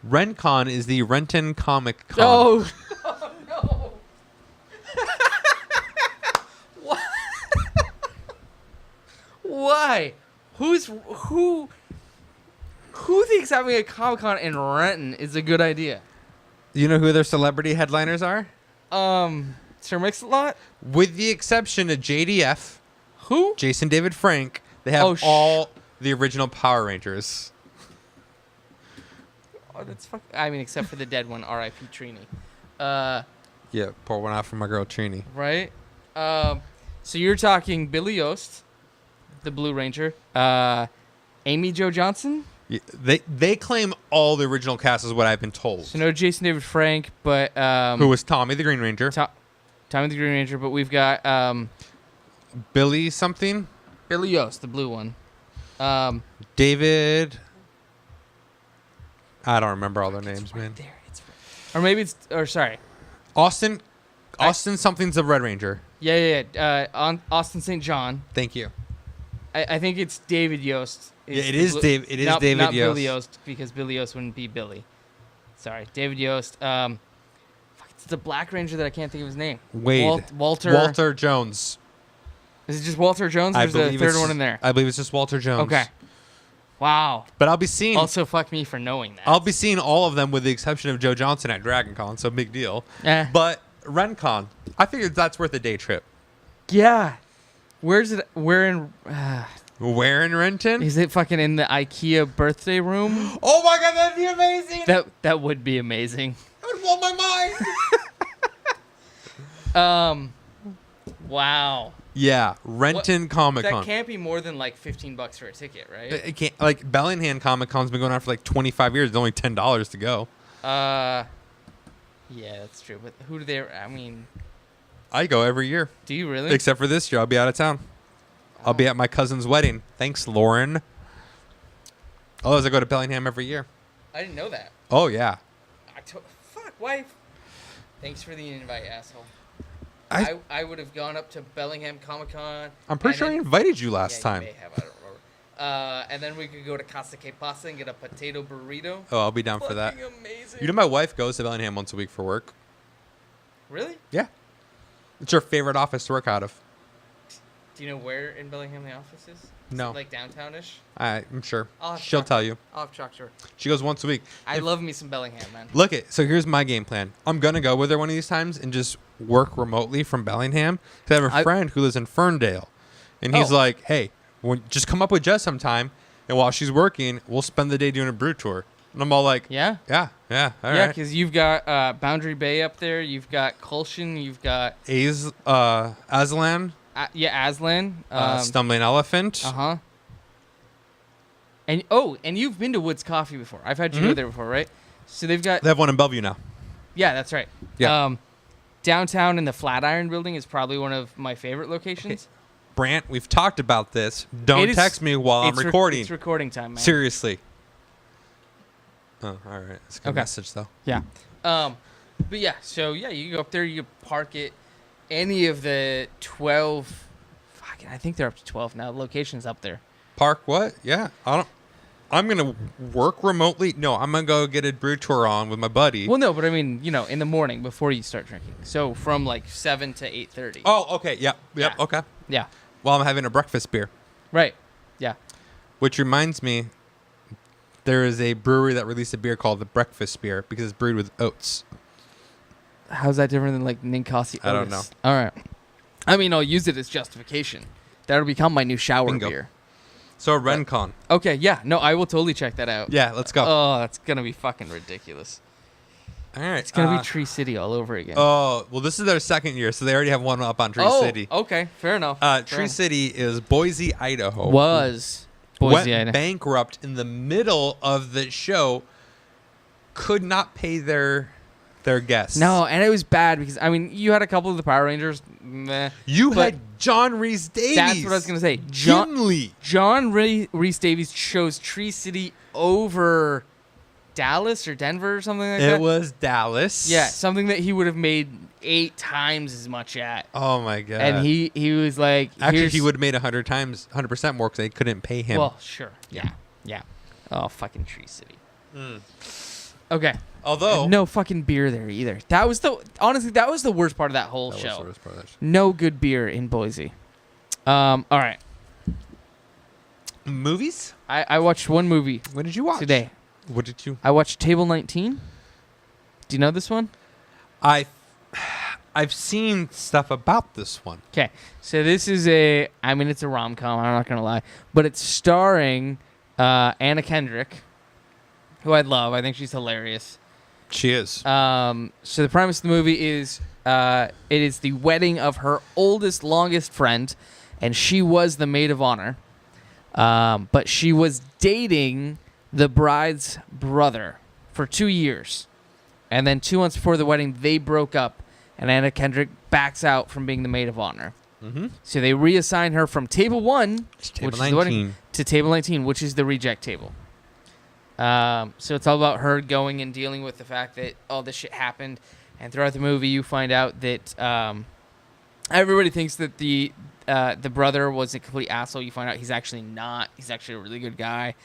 RenCon is the Renton Comic Con. Oh, no. What? Why? Who thinks having a Comic-Con in Renton is a good idea? You know who their celebrity headliners are? Sir Mix-a-Lot? With the exception of JDF, Who? Jason David Frank, they have all the original Power Rangers. Oh, that's I mean, except for the dead one, R.I.P. Trini. Yeah, pour one out for my girl Trini. Right? So you're talking Billy Yost, the Blue Ranger, Amy Jo Johnson? Yeah, they claim all the original cast is what I've been told. So no Jason David Frank, but... who was Tommy the Green Ranger. Tommy the Green Ranger, but we've got... Billy something? Billy Yost, the blue one. David... I don't remember all their names, man. There, or maybe it's... Or sorry. Austin something's the Red Ranger. Yeah. Austin St. John. Thank you. I think it's David Yost. Yeah, it is David Yost. Not Billy Yost, because Billy Yost wouldn't be Billy. Sorry, David Yost. It's the Black Ranger that I can't think of his name. Wade. Walter Jones. Is it just Walter Jones, or is there a third one in there? I believe it's just Walter Jones. Okay. Wow. But I'll be seeing... Also, fuck me for knowing that. I'll be seeing all of them with the exception of Joe Johnson at Dragon Con, so big deal. But RenCon, I figured that's worth a day trip. Yeah. Where's it? Where in... Where in Renton? Is it fucking in the IKEA birthday room? Oh my god, that'd be amazing! That would be amazing. That would blow my mind! Wow. Yeah, Renton Comic Con. That can't be more than like $15 for a ticket, right? It can't. Like Bellingham Comic Con's been going on for like 25 years. It's only $10 to go. Yeah, that's true. But who do they? I mean, I go every year. Do you really? Except for this year, I'll be out of town. I'll be at my cousin's wedding. Thanks, Lauren. Otherwise, I go to Bellingham every year. I didn't know that. Oh yeah. Fuck. Why? Thanks for the invite, asshole. I would have gone up to Bellingham Comic Con. I'm pretty sure I invited you last time. You may have, I don't remember. And then we could go to Casa Que Pasa and get a potato burrito. Oh, I'll be down for that. Amazing. You know, my wife goes to Bellingham once a week for work. Really? Yeah. It's her favorite office to work out of. Do you know where in Bellingham the office is? No. Is it like downtownish? I'm sure. She'll tell you. I'll have to talk to her. She goes once a week. I love me some Bellingham, man. Look so here's my game plan. I'm going to go with her one of these times and just work remotely from Bellingham. Because I have a friend who lives in Ferndale. And he's like, hey, just come up with Jess sometime. And while she's working, we'll spend the day doing a brew tour. And I'm all like, yeah, all right. Because you've got Boundary Bay up there. You've got Colshan. You've got... Aslan. Aslan. Stumbling Elephant. Uh-huh. And you've been to Woods Coffee before. I've had you go there before, right? So they have one in Bellevue now. Yeah, that's right. Yeah. Downtown in the Flatiron Building is probably one of my favorite locations. Okay. Brant, we've talked about this. Don't text me while I'm recording. It's recording time, man. Seriously. Oh, all right. It's a good message, though. Yeah. But yeah, so yeah, you go up there, you park at any of the 12. I think they're up to 12 now. Locations up there. Park what? Yeah. I'm going to work remotely. No, I'm going to go get a brew tour on with my buddy. Well, no, but I mean, in the morning before you start drinking. So from like 7 to 8:30. Oh, okay. Yep. Yeah. Okay. Yeah. While I'm having a breakfast beer. Right. Yeah. Which reminds me, there is a brewery that released a beer called the Breakfast Beer because it's brewed with oats. How's that different than like Ninkasi Otis? I don't know. All right. I mean, I'll use it as justification. That'll become my new shower Bingo. beer. So RenCon. Okay, yeah. No, I will totally check that out. Yeah, let's go. Oh, that's going to be fucking ridiculous. All right. It's going to be Tree City all over again. Oh, well, this is their second year, so they already have one up on Tree City. Okay. Fair enough. Tree City is Boise, Idaho. Boise, Idaho. Bankrupt in the middle of the show. Could not pay their guests. No, and it was bad because, I mean, you had a couple of the Power Rangers. Meh, you had John Rhys Davies. That's what I was going to say. John Rhys Davies chose Tree City over Dallas or Denver or something like that. It was Dallas. Yeah, something that he would have made 8 times as much at. Oh, my God. And he was like... Actually, he would have made 100% more because they couldn't pay him. Well, sure. Yeah. Oh, fucking Tree City. Okay. Although no fucking beer there either. That was the worst part of that whole show. No good beer in Boise. All right. Movies? I watched one movie. What did you watch today? What did you? I watched Table 19. Do you know this one? I've seen stuff about this one. Okay, so this is it's a rom-com, I'm not going to lie, but it's starring Anna Kendrick, who I love. I think she's hilarious. She is. So the premise of the movie is it is the wedding of her oldest, longest friend, and she was the maid of honor, but she was dating the bride's brother for 2 years, and then 2 months before the wedding, they broke up. And Anna Kendrick backs out from being the maid of honor. Mm-hmm. So they reassign her from table 1, Table which is 19. the wedding, to table 19, which is the reject table. So it's all about her going and dealing with the fact that all this shit happened. And throughout the movie, you find out that everybody thinks that the brother was a complete asshole. You find out he's actually not. He's actually a really good guy.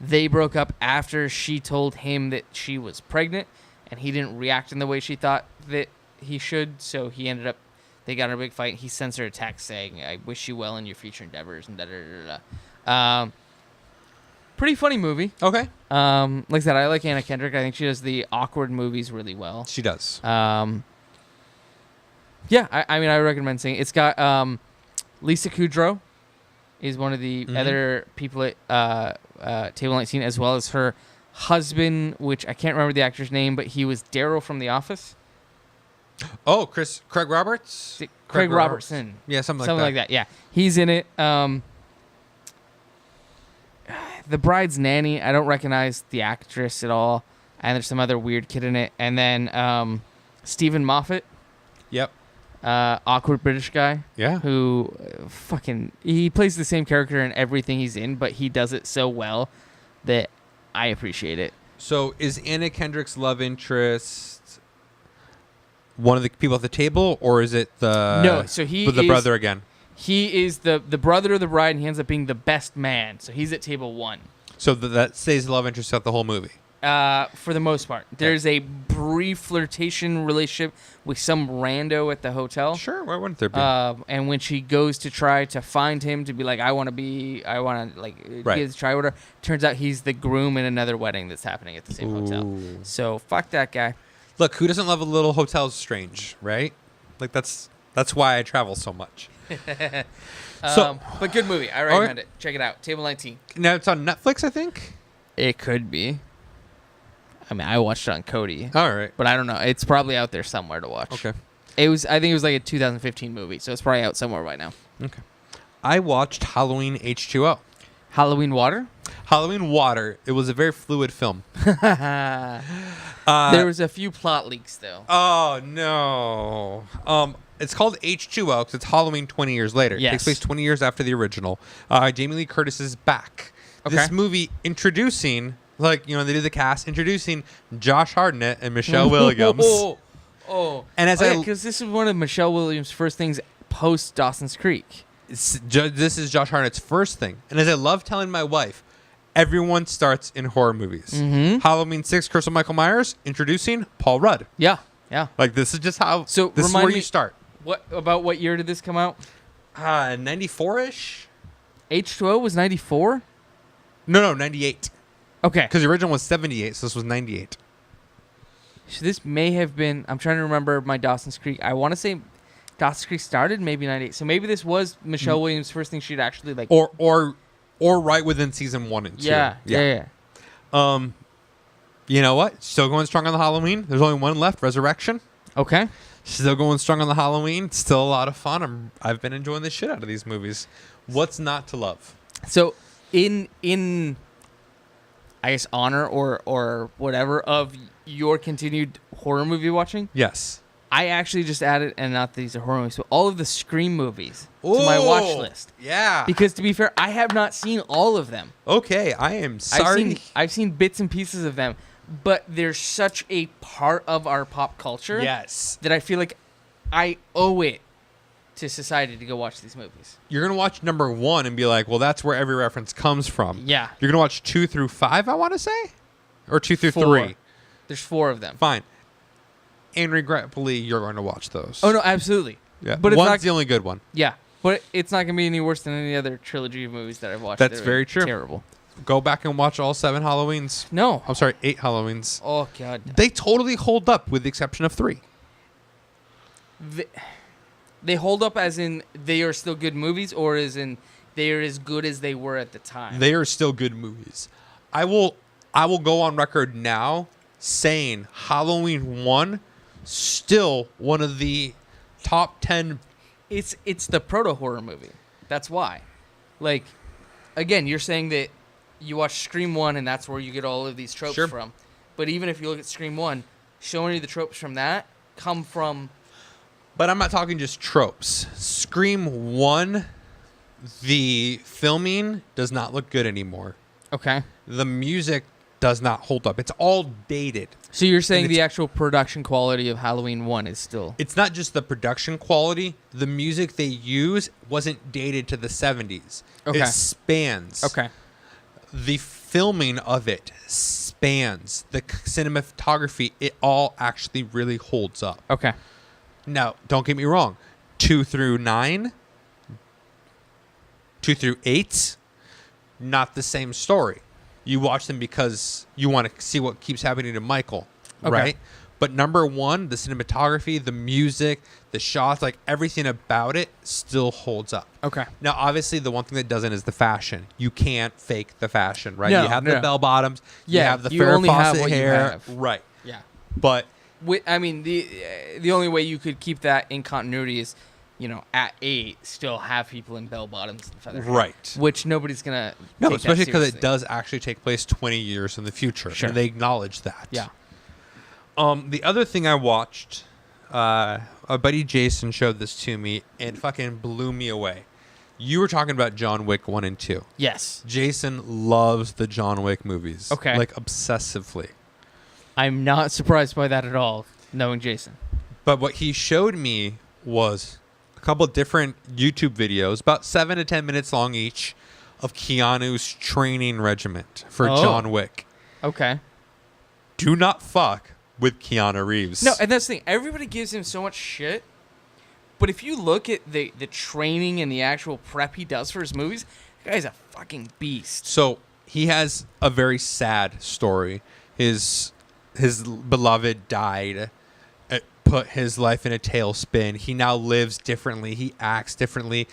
They broke up after she told him that she was pregnant. And he didn't react in the way she thought that he should, so they got in a big fight. He sends her a text saying, "I wish you well in your future endeavors," and da-da-da-da. Pretty funny movie. Okay. Like I said, I like Anna Kendrick. I think she does the awkward movies really well. She does. Yeah, I recommend seeing it. It's got Lisa Kudrow is one of the other people at Table 19, as well as her husband, which I can't remember the actor's name, but he was Daryl from The Office. Oh, Craig Roberts? Craig Robertson. Yeah, something like that. Yeah, he's in it. The Bride's Nanny, I don't recognize the actress at all, and there's some other weird kid in it. And then Stephen Moffat. Yep. Awkward British guy. Yeah. Who he plays the same character in everything he's in, but he does it so well that I appreciate it. So is Anna Kendrick's love interest one of the people at the table, or is it the no? So the brother again? He is the brother of the bride, and he ends up being the best man. So he's at table 1. So that stays the love interest throughout the whole movie. For the most part, there's a brief flirtation relationship with some rando at the hotel. Sure, why wouldn't there be? And when she goes to try to find him to be like, I want to try order. Turns out he's the groom in another wedding that's happening at the same hotel. So fuck that guy. Look, who doesn't love a little hotel strange, right? Like that's why I travel so much. But good movie. I recommend it. Check it out. Table 19. Now it's on Netflix, I think. It could be. I mean, I watched it on Cody. All right. But I don't know. It's probably out there somewhere to watch. Okay. I think it was like a 2015 movie, so it's probably out somewhere right now. Okay. I watched Halloween H2O. Halloween Water? Halloween Water. It was a very fluid film. There was a few plot leaks, though. Oh, no. It's called H2O because it's Halloween 20 years later. Yes. It takes place 20 years after the original. Jamie Lee Curtis is back. Okay. This movie introducing... they did the cast, introducing Josh Hartnett and Michelle Williams. And because this is one of Michelle Williams' first things post Dawson's Creek. This is Josh Hartnett's first thing. And as I love telling my wife, everyone starts in horror movies. Mm-hmm. Halloween 6, Curse of Michael Myers, introducing Paul Rudd. Yeah. Like, this is just how, so this is where you start. What year did this come out? 94-ish? H2O was 94? No, 98. Okay. Because the original was 78, so this was 98. So this may have been... I'm trying to remember my Dawson's Creek. I want to say Dawson's Creek started maybe 98. So maybe this was Michelle Williams' first thing she'd actually like... Or right within season 1 and 2. Yeah. You know what? Still going strong on the Halloween. There's only one left, Resurrection. Okay. Still going strong on the Halloween. Still a lot of fun. I've been enjoying the shit out of these movies. What's not to love? So in I guess honor or whatever of your continued horror movie watching, yes, I actually just added, and not these are horror movies, but all of the Scream movies to my watch list. Yeah. Because to be fair, I have not seen all of them. Okay, I am sorry. I've seen bits and pieces of them, but they're such a part of our pop culture. Yes. That I feel like I owe it to society to go watch these movies. You're going to watch number 1 and be like, well, that's where every reference comes from. Yeah. You're going to watch 2 through 5, I want to say? Or 2 through 4. 3? There's 4 of them. Fine. And regretfully, you're going to watch those. Oh, no, absolutely. Yeah. But one's the only good one. Yeah. But it's not going to be any worse than any other trilogy of movies that I've watched. That's very true. Terrible. Go back and watch all 7 Halloweens. No. I'm sorry, 8 Halloweens. Oh God. They totally hold up, with the exception of 3. They hold up as in they are still good movies, or as in they are as good as they were at the time. They are still good movies. I will go on record now saying Halloween 1 still one of the top 10. It's the proto horror movie. That's why. Like, again, you're saying that you watch Scream 1 and that's where you get all of these tropes Sure. from. But even if you look at Scream 1, so many of the tropes from that come from... But I'm not talking just tropes. Scream 1, the filming does not look good anymore. Okay. The music does not hold up. It's all dated. So you're saying the actual production quality of Halloween 1 is still... It's not just the production quality. The music they use wasn't dated to the 70s. Okay. It spans. Okay. The filming of it spans. The cinematography, it all actually really holds up. Okay. Now, don't get me wrong. 2 through 9, 2 through 8, not the same story. You watch them because you want to see what keeps happening to Michael, Okay. right? But number 1, the cinematography, the music, the shots, like everything about it still holds up. Okay. Now, obviously, the one thing that doesn't is the fashion. You can't fake the fashion, right? No, you have no. the bell bottoms, you Yeah, have the you Farrah only have Fawcett what you hair, have. right? Yeah. But I mean, the only way you could keep that in continuity is, at 8, still have people in bell bottoms and feather hair, Right. which nobody's gonna. no, take especially that because it seriously. does actually take place 20 years in the future, Sure. and they acknowledge that. Yeah. The other thing I watched, a buddy Jason showed this to me and fucking blew me away. You were talking about John Wick 1 and 2. Yes. Jason loves the John Wick movies. Okay. Like obsessively. I'm not surprised by that at all, knowing Jason. But what he showed me was a couple different YouTube videos, about 7 to 10 minutes long each, of Keanu's training regiment for Oh. John Wick. Okay. Do not fuck with Keanu Reeves. No, and that's the thing. Everybody gives him so much shit, but if you look at the training and the actual prep he does for his movies, the guy's a fucking beast. So he has a very sad story. His beloved died. It put his life in a tailspin. He now lives differently. He acts differently.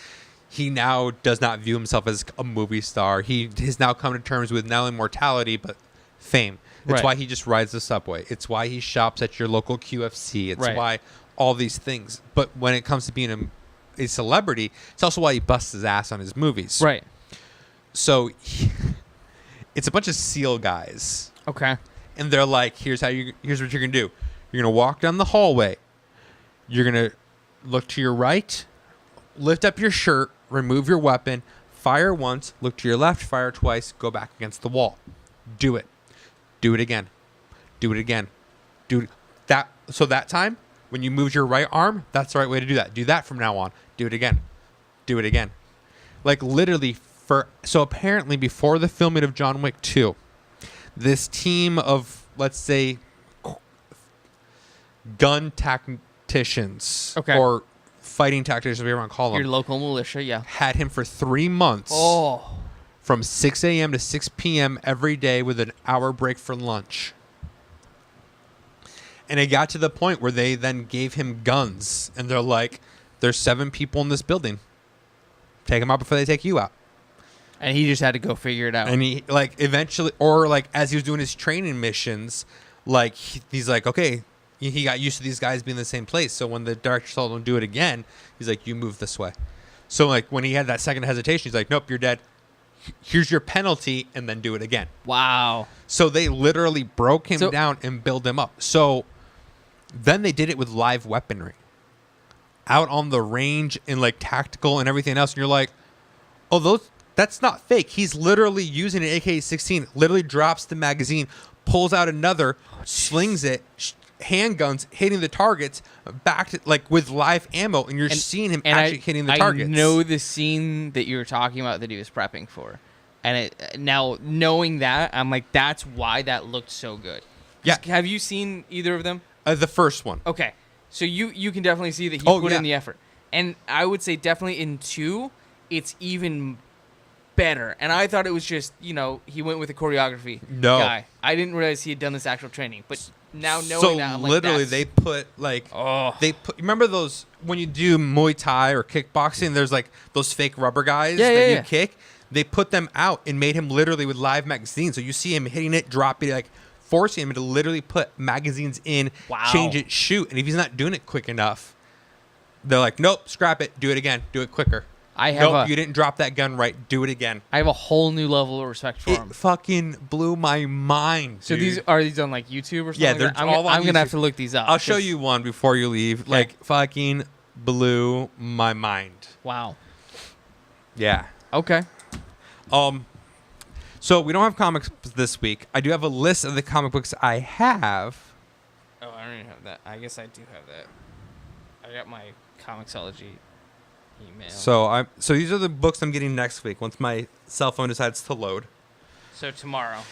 He now does not view himself as a movie star. He has now come to terms with not only mortality, but fame. It's Right. why he just rides the subway. It's why he shops at your local QFC. It's Right. why all these things. But when it comes to being a celebrity, it's also why he busts his ass on his movies. Right. So it's a bunch of SEAL guys. Okay. And they're like, here's what you're gonna do. You're gonna walk down the hallway. You're gonna look to your right, lift up your shirt, remove your weapon, fire once, look to your left, fire twice, go back against the wall. Do it. Do it again. Do it again. Do that. So that time, when you move your right arm, that's the right way to do that. Do that from now on. Do it again. Do it again. Like literally so apparently before the filming of John Wick 2, this team of, let's say, gun tacticians Okay. or fighting tacticians, whatever you want to call them, Your local militia, yeah. had him for 3 months Oh. from 6 a.m. to 6 p.m. every day with an hour break for lunch. And it got to the point where they then gave him guns. And they're like, there's 7 people in this building. Take them out before they take you out. And he just had to go figure it out. And he, like, eventually, or, like, as he was doing his training missions, like, he's like, okay, he got used to these guys being in the same place. So when the director told him to do it again, he's like, you move this way. So, like, when he had that second hesitation, he's like, nope, you're dead. Here's your penalty, and then do it again. Wow. So they literally broke him So- down and built him up. So then they did it with live weaponry. Out on the range and, like, tactical and everything else. And you're like, oh, that's not fake. He's literally using an AK-16, literally drops the magazine, pulls out another, slings it, handguns, hitting the targets, back to, like, with live ammo, and you're seeing him actually hitting the targets. I know the scene that you were talking about that he was prepping for. And now, knowing that, I'm like, that's why that looked so good. Yeah. Have you seen either of them? The first one. Okay. So you can definitely see that he Oh, put yeah. in the effort. And I would say definitely in 2, it's even better. And I thought it was just, he went with a choreography guy. I didn't realize he had done this actual training. But now knowing that, I'm like, literally, they put remember those when you do Muay Thai or kickboxing? There's like those fake rubber guys that you kick. They put them out and made him literally with live magazines. So you see him hitting it, dropping it, like forcing him to literally put magazines in, change it, shoot. And if he's not doing it quick enough, they're like, nope, scrap it, do it again, do it quicker. You didn't drop that gun right, do it again. I have a whole new level of respect for him. It fucking blew my mind. So dude. Are these on like YouTube or something? Yeah, they're all on YouTube. I'm gonna have to look these up. I'll show you one before you leave. Okay. Like fucking blew my mind. Wow. Yeah. Okay. So we don't have comics this week. I do have a list of the comic books I have. Oh, I don't even have that. I guess I do have that. I got my Comixology email. So these are the books I'm getting next week once my cell phone decides to load. So tomorrow.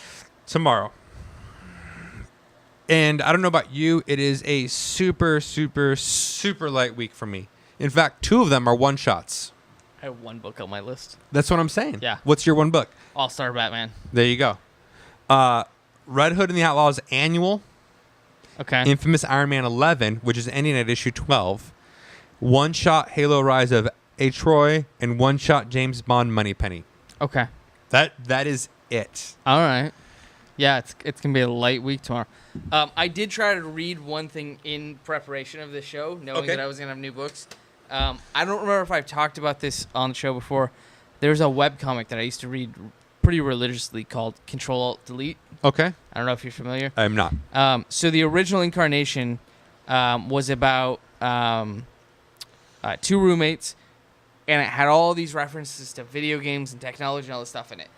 And I don't know about you, it is a super, super, super light week for me. In fact, 2 of them are one-shots. I have 1 book on my list. That's what I'm saying. Yeah. What's your 1 book? All-Star Batman. There you go. Red Hood and the Outlaws Annual. Okay. Infamous Iron Man 11, which is ending at issue 12. One-shot Halo Rise of Atroy, and one-shot James Bond Moneypenny. Okay. That is it. All right. Yeah, it's gonna be a light week tomorrow. I did try to read one thing in preparation of this show, knowing that I was gonna have new books. I don't remember if I've talked about this on the show before. There's a webcomic that I used to read pretty religiously called Control-Alt-Delete. Okay. I don't know if you're familiar. I'm not. So the original incarnation was about 2 roommates, and it had all these references to video games and technology and all this stuff in it.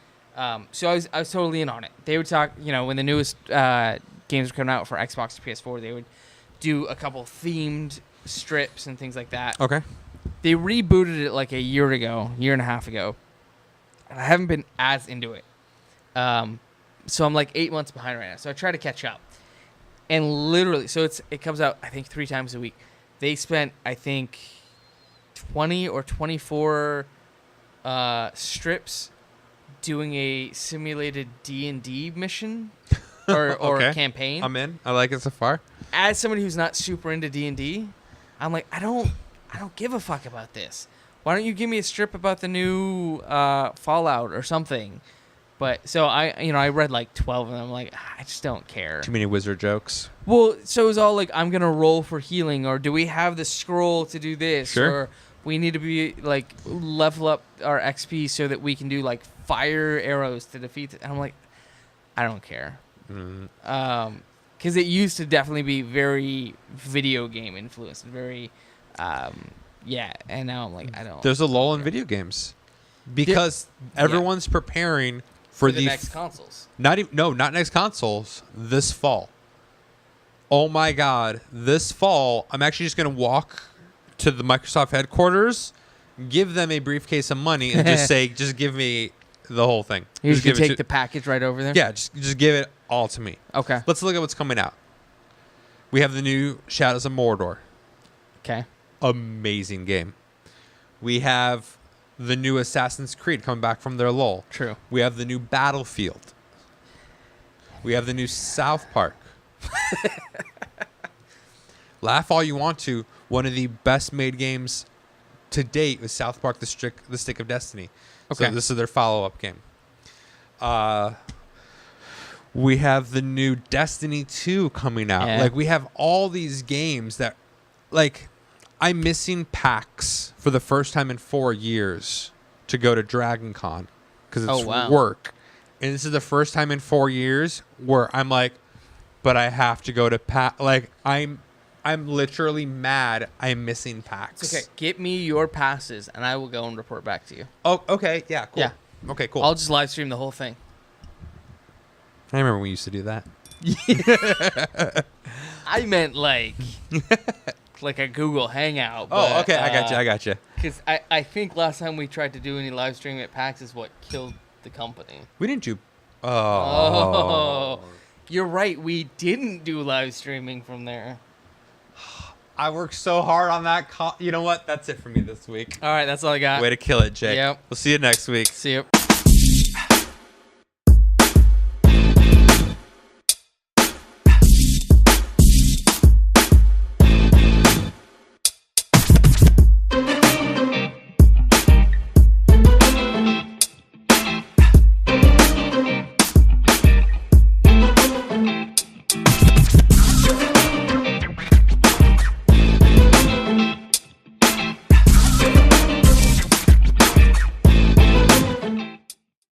So I was totally in on it. They would talk, when the newest games were coming out for Xbox and PS4, they would do a couple themed strips and things like that. Okay. They rebooted it like a year and a half ago, and I haven't been as into it. So I'm like 8 months behind right now. So I try to catch up, and literally, so it comes out I think 3 times a week. They spent I think 20 or 24 strips doing a simulated D&D mission or campaign. I'm in. I like it so far. As somebody who's not super into D&D, I'm like, I don't give a fuck about this. Why don't you give me a strip about the new Fallout or something? But so I read like 12 of them. I'm like, I just don't care. Too many wizard jokes. Well, so it was all like, I'm gonna roll for healing, or do we have the scroll to do this? Sure. Or we need to be like level up our XP so that we can do like fire arrows to defeat it. And I'm like, I don't care. Because it used to definitely be very video game influenced, very, and now I'm like, I don't. There's a lull in video games because everyone's preparing for the next consoles. Not next consoles. This fall. Oh my God! This fall, I'm actually just gonna walk to the Microsoft headquarters, give them a briefcase of money, and just say, just give me the whole thing. You just take the package right over there? Yeah, just give it all to me. Okay. Let's look at what's coming out. We have the new Shadows of Mordor. Okay. Amazing game. We have the new Assassin's Creed coming back from their lull. True. We have the new Battlefield. We have the new South Park. Laugh all you want to. One of the best made games to date was South Park: The Stick of Destiny. Okay. So this is their follow-up game. We have the new Destiny 2 coming out. Yeah. Like, we have all these games that, like, I'm missing PAX for the first time in 4 years to go to Dragon Con because it's work. And this is the first time in 4 years where I'm like, but I have to go to PAX. Like, I'm literally mad I'm missing PAX. It's okay. Get me your passes, and I will go and report back to you. Oh, okay. Yeah, cool. Yeah. Okay, cool. I'll just live stream the whole thing. I remember we used to do that. I meant like a Google Hangout. But, oh, okay. I got you. Because I think last time we tried to do any live streaming at PAX is what killed the company. We didn't do... Oh. You're right. We didn't do live streaming from there. I worked so hard on that. You know what? That's it for me this week. All right. That's all I got. Way to kill it, Jake. Yep. We'll see you next week. See you.